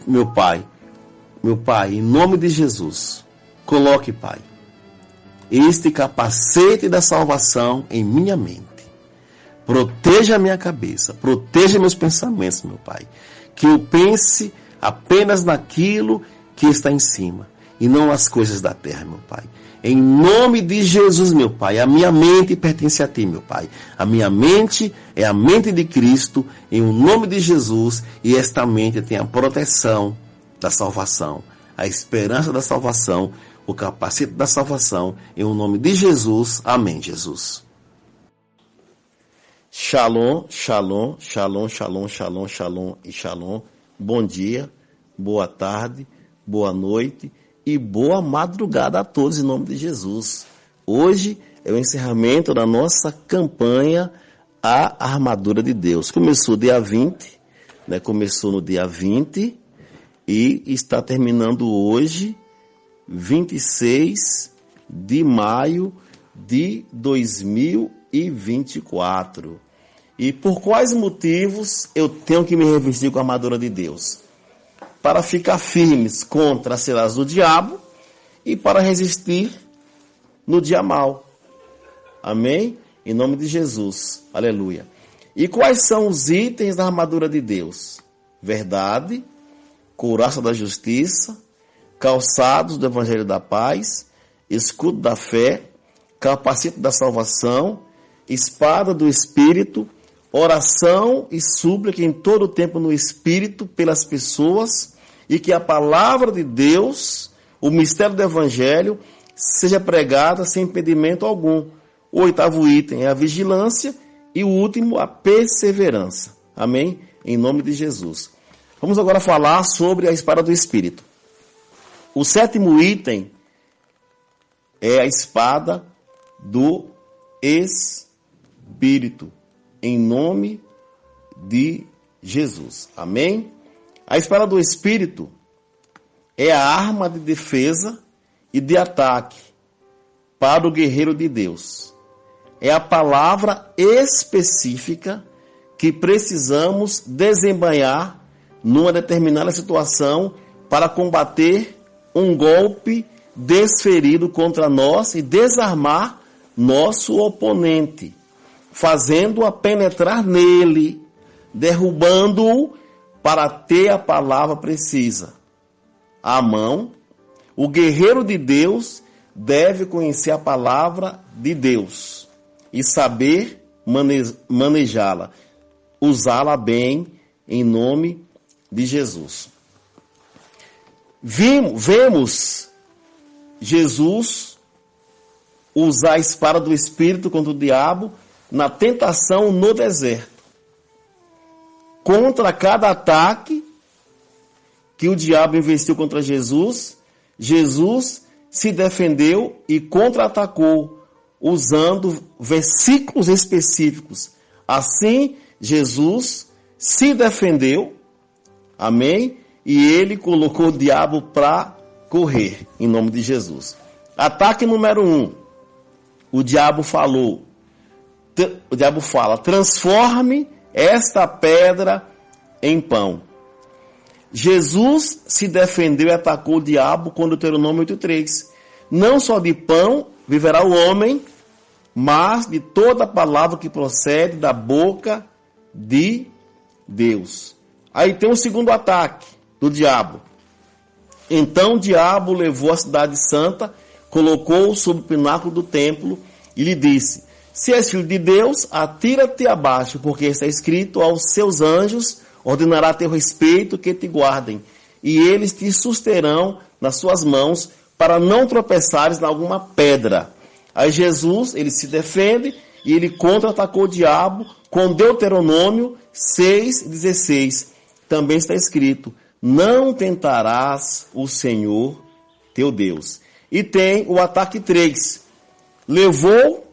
meu Pai, em nome de Jesus, coloque, Pai, este capacete da salvação em minha mente. Proteja a minha cabeça, proteja meus pensamentos, meu Pai. Que eu pense apenas naquilo que está em cima e não nas coisas da terra, meu Pai. Em nome de Jesus, meu Pai, a minha mente pertence a Ti, meu Pai. A minha mente é a mente de Cristo, em nome de Jesus, e esta mente tem a proteção da salvação, a esperança da salvação, o capacete da salvação, em nome de Jesus. Amém, Jesus. Shalom, shalom, shalom, shalom, shalom, shalom e shalom. Bom dia, boa tarde, boa noite e boa madrugada a todos em nome de Jesus. Hoje é o encerramento da nossa campanha A Armadura de Deus. Começou dia 20, né? Começou no dia 20 e está terminando hoje, 26 de maio de 2024. E por quais motivos eu tenho que me revestir com a armadura de Deus? Para ficar firmes contra as ciladas do diabo e para resistir no dia mau. Amém? Em nome de Jesus. Aleluia. E quais são os itens da armadura de Deus? Verdade, couraça da justiça, calçados do evangelho da paz, escudo da fé, capacete da salvação, espada do Espírito, oração e súplica em todo o tempo no Espírito pelas pessoas, e que a palavra de Deus, o mistério do Evangelho, seja pregada sem impedimento algum. O 8º item é a vigilância e o último, a perseverança. Amém? Em nome de Jesus. Vamos agora falar sobre a espada do Espírito. O 7º item é a espada do Espírito. Em nome de Jesus. Amém? A espada do Espírito é a arma de defesa e de ataque para o guerreiro de Deus. É a palavra específica que precisamos desembainhar numa determinada situação para combater um golpe desferido contra nós e desarmar nosso oponente, fazendo-a penetrar nele, derrubando-o para ter a palavra precisa. À mão, o guerreiro de Deus deve conhecer a palavra de Deus e saber manejá-la, usá-la bem em nome de Jesus. Vemos Jesus usar a espada do Espírito contra o diabo na tentação no deserto. Contra cada ataque que o diabo investiu contra Jesus, Jesus se defendeu e contra-atacou, usando versículos específicos. Assim, Jesus se defendeu, amém? E ele colocou o diabo para correr, em nome de Jesus. Ataque número 1. O diabo fala, transforme esta pedra em pão. Jesus se defendeu e atacou o diabo com Deuteronômio 8:3. Não só de pão viverá o homem, mas de toda palavra que procede da boca de Deus. Aí tem o segundo ataque do diabo. Então o diabo levou a cidade santa, colocou-o sob o pináculo do templo e lhe disse: se és filho de Deus, atira-te abaixo, porque está escrito: aos seus anjos ordenará a teu respeito que te guardem, e eles te susterão nas suas mãos, para não tropeçares em alguma pedra. Aí Jesus, ele se defende e ele contra-atacou o diabo com Deuteronômio 6:16. Também está escrito: não tentarás o Senhor teu Deus. E tem o ataque 3. Levou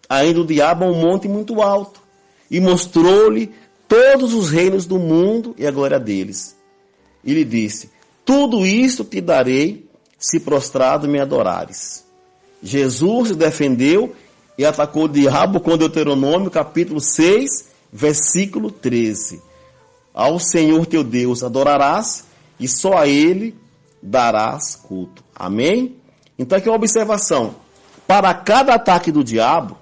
ainda o diabo a um monte muito alto e mostrou-lhe todos os reinos do mundo e a glória deles. E lhe disse: tudo isto te darei se prostrado me adorares. Jesus se defendeu e atacou o diabo com Deuteronômio capítulo 6, versículo 13. Ao Senhor teu Deus adorarás e só a Ele darás culto. Amém? Então aqui é uma observação. Para cada ataque do diabo,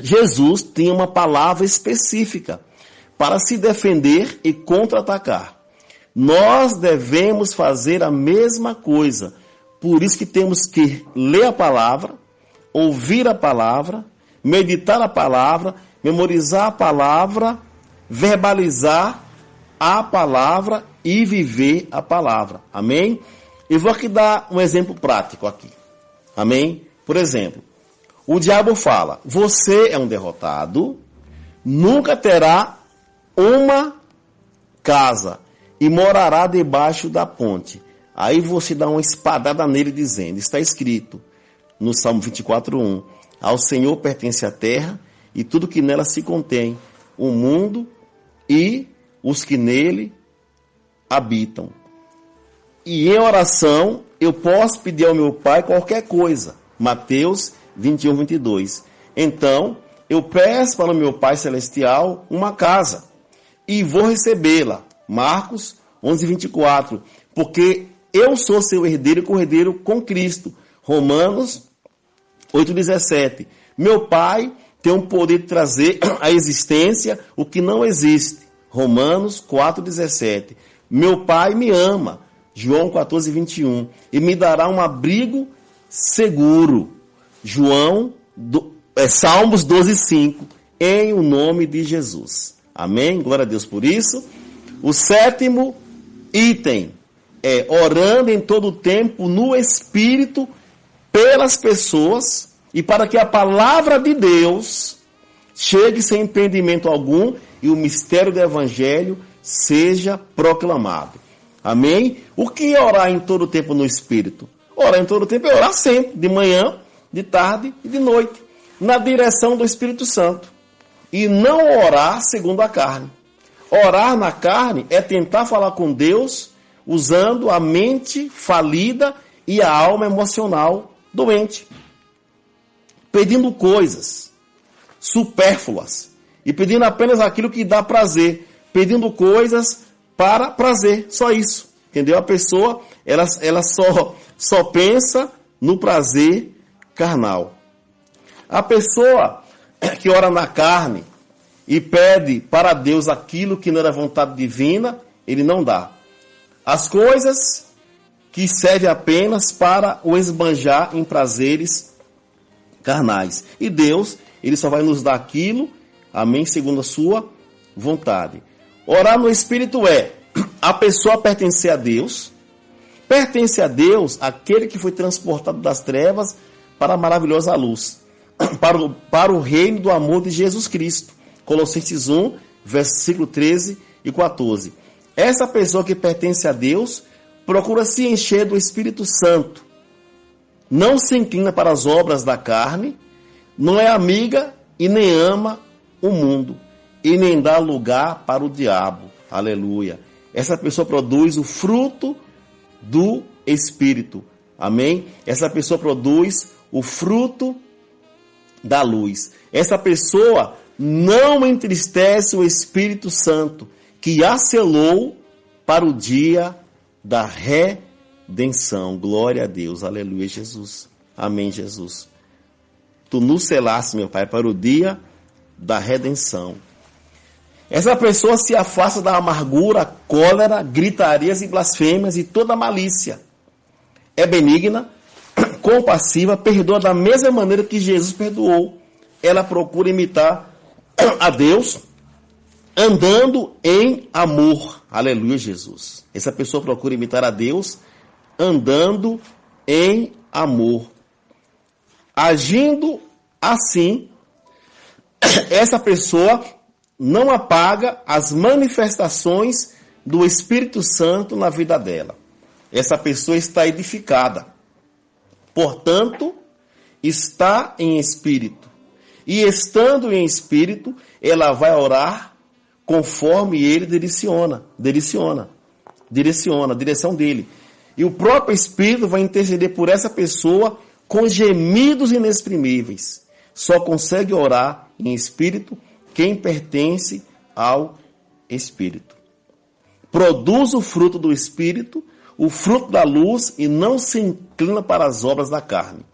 Jesus tinha uma palavra específica para se defender e contra-atacar. Nós devemos fazer a mesma coisa. Por isso que temos que ler a palavra, ouvir a palavra, meditar a palavra, memorizar a palavra, verbalizar a palavra e viver a palavra. Amém? Eu vou aqui dar um exemplo prático aqui. Amém? Por exemplo, o diabo fala: você é um derrotado, nunca terá uma casa e morará debaixo da ponte. Aí você dá uma espadada nele dizendo: está escrito, no Salmo 24:1. Ao Senhor pertence a terra e tudo que nela se contém, o mundo e os que nele habitam. E em oração eu posso pedir ao meu Pai qualquer coisa. Mateus 21:22. Então eu peço para o meu Pai Celestial uma casa e vou recebê-la. Marcos 11:24. Porque eu sou seu herdeiro e co-herdeiro com Cristo. Romanos 8:17. Meu Pai tem o poder de trazer à existência o que não existe. Romanos 4:17. Meu Pai me ama. João 14:21. E me dará um abrigo seguro. Salmos 12:5. Em o nome de Jesus. Amém? Glória a Deus por isso. O sétimo item é orando em todo o tempo no Espírito pelas pessoas e para que a palavra de Deus chegue sem impedimento algum e o mistério do Evangelho seja proclamado. Amém? O que é orar em todo o tempo no Espírito? Orar em todo o tempo é orar sempre, de manhã, de tarde e de noite, na direção do Espírito Santo. E não orar segundo a carne. Orar na carne é tentar falar com Deus usando a mente falida e a alma emocional doente. Pedindo coisas supérfluas e pedindo apenas aquilo que dá prazer. Pedindo coisas para prazer, só isso. Entendeu? A pessoa, ela só pensa no prazer carnal. A pessoa que ora na carne e pede para Deus aquilo que não era vontade divina, ele não dá. As coisas que servem apenas para o esbanjar em prazeres carnais. E Deus, ele só vai nos dar aquilo, amém, segundo a sua vontade. Orar no Espírito é a pessoa pertencer a Deus. Pertence a Deus aquele que foi transportado das trevas para a maravilhosa luz, para o reino do amor de Jesus Cristo. Colossenses 1, versículo 13 e 14. Essa pessoa que pertence a Deus procura se encher do Espírito Santo. Não se inclina para as obras da carne, não é amiga e nem ama o mundo, e nem dá lugar para o diabo. Aleluia. Essa pessoa produz o fruto do Espírito. Amém? Essa pessoa produz o fruto da luz. Essa pessoa não entristece o Espírito Santo, que a selou para o dia da redenção. Glória a Deus. Aleluia, Jesus. Amém, Jesus. Tu nos selaste, meu Pai, para o dia da redenção. Essa pessoa se afasta da amargura, cólera, gritarias e blasfêmias e toda malícia. É benigna, compassiva, perdoa da mesma maneira que Jesus perdoou. Ela procura imitar a Deus andando em amor. Aleluia, Jesus. Essa pessoa procura imitar a Deus andando em amor. Agindo assim, essa pessoa não apaga as manifestações do Espírito Santo na vida dela. Essa pessoa está edificada. Portanto, está em espírito. E estando em espírito, ela vai orar conforme ele direciona a direção dele. E o próprio Espírito vai interceder por essa pessoa com gemidos inexprimíveis. Só consegue orar em espírito quem pertence ao Espírito. Produz o fruto do Espírito, o fruto da luz, e não se inclina para as obras da carne.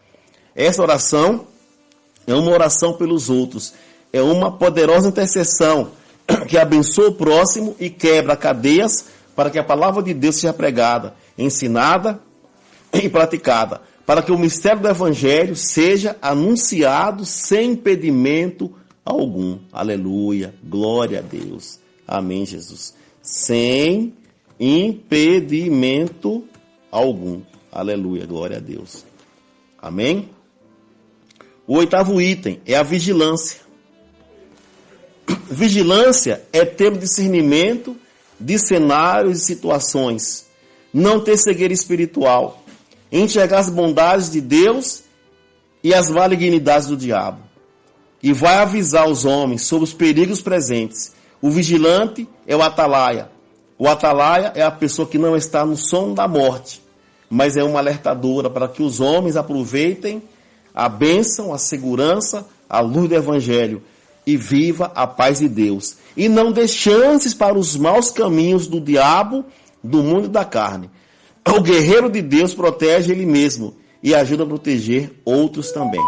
Essa oração é uma oração pelos outros. É uma poderosa intercessão que abençoa o próximo e quebra cadeias para que a palavra de Deus seja pregada, ensinada e praticada, para que o mistério do Evangelho seja anunciado sem impedimento algum. Aleluia. Glória a Deus. Amém, Jesus. Sem impedimento algum. Aleluia. Glória a Deus. Amém? O oitavo item é a vigilância. Vigilância é ter discernimento de cenários e situações. Não ter cegueira espiritual. Enxergar as bondades de Deus e as malignidades do diabo. E vai avisar os homens sobre os perigos presentes. O vigilante é o atalaia. O atalaia é a pessoa que não está no sono da morte, mas é uma alertadora para que os homens aproveitem a bênção, a segurança, a luz do Evangelho e viva a paz de Deus. E não dê chances para os maus caminhos do diabo, do mundo e da carne. O guerreiro de Deus protege ele mesmo e ajuda a proteger outros também.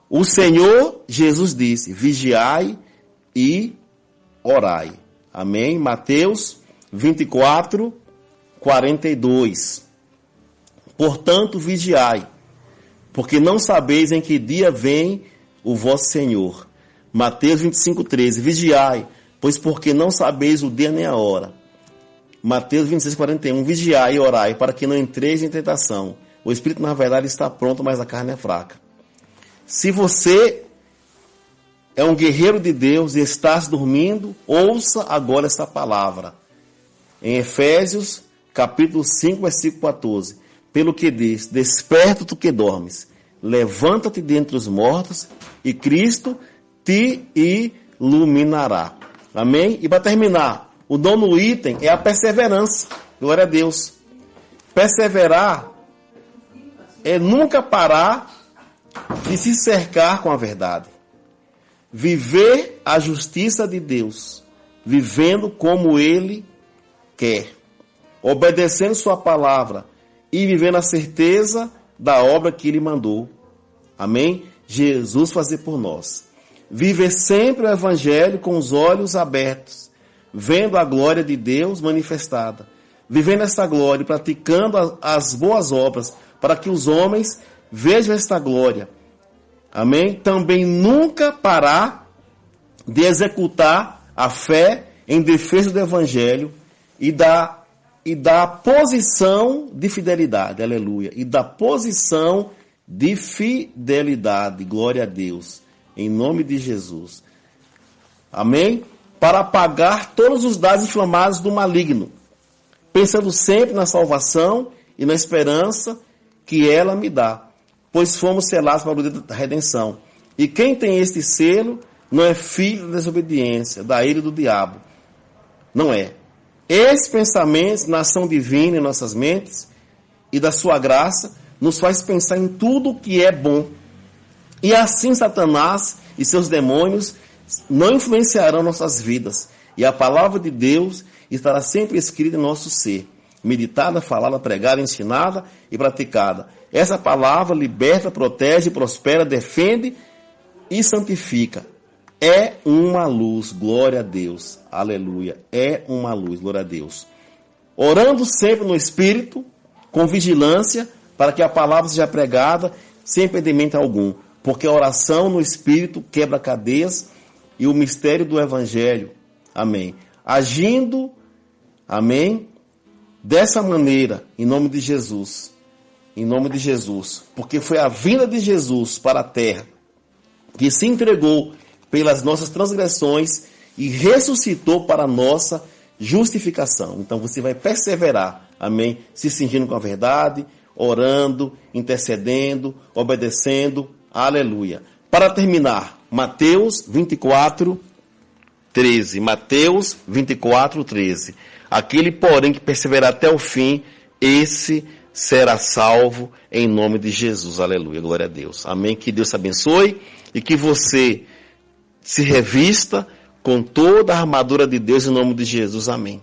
O Senhor Jesus disse: vigiai e orai. Amém? Mateus 24, 42. Portanto, vigiai, porque não sabeis em que dia vem o vosso Senhor. Mateus 25, 13. Vigiai, pois porque não sabeis o dia nem a hora. Mateus 26, 41. Vigiai e orai, para que não entreis em tentação. O espírito, na verdade, está pronto, mas a carne é fraca. Se você é um guerreiro de Deus e estás dormindo, ouça agora esta palavra. Em Efésios, capítulo 5, versículo 14. Pelo que diz: desperta tu que dormes, levanta-te dentre os mortos, e Cristo te iluminará. Amém? E para terminar, o nono item é a perseverança. Glória a Deus. Perseverar é nunca parar de se cercar com a verdade. Viver a justiça de Deus, vivendo como Ele quer, obedecendo sua palavra e vivendo a certeza da obra que Ele mandou. Amém? Jesus fazer por nós. Viver sempre o Evangelho com os olhos abertos, vendo a glória de Deus manifestada. Vivendo essa glória e praticando as boas obras para que os homens vejam esta glória. Amém? Também nunca parar de executar a fé em defesa do Evangelho e da posição de fidelidade. Aleluia. E da posição de fidelidade. Glória a Deus. Em nome de Jesus. Amém? Para apagar todos os dados inflamados do maligno. Pensando sempre na salvação e na esperança que ela me dá. Pois fomos selados para o dia da redenção. E quem tem este selo não é filho da desobediência, da ira do diabo. Não é. Esses pensamentos na ação divina em nossas mentes e da sua graça nos faz pensar em tudo o que é bom. E assim Satanás e seus demônios não influenciarão nossas vidas. E a palavra de Deus estará sempre escrita em nosso ser. Meditada, falada, pregada, ensinada e praticada. Essa palavra liberta, protege, prospera, defende e santifica. É uma luz, glória a Deus, aleluia, é uma luz, glória a Deus. Orando sempre no Espírito, com vigilância, para que a palavra seja pregada sem impedimento algum, porque a oração no Espírito quebra cadeias e o mistério do Evangelho, amém. Agindo, amém, dessa maneira, em nome de Jesus. Em nome de Jesus, porque foi a vinda de Jesus para a terra, que se entregou pelas nossas transgressões e ressuscitou para a nossa justificação. Então você vai perseverar, amém? Se cingindo com a verdade, orando, intercedendo, obedecendo, aleluia. Para terminar, Mateus 24, 13. Mateus 24, 13. Aquele, porém, que perseverar até o fim, esse será salvo em nome de Jesus. Aleluia, glória a Deus. Amém. Que Deus te abençoe e que você se revista com toda a armadura de Deus em nome de Jesus. Amém.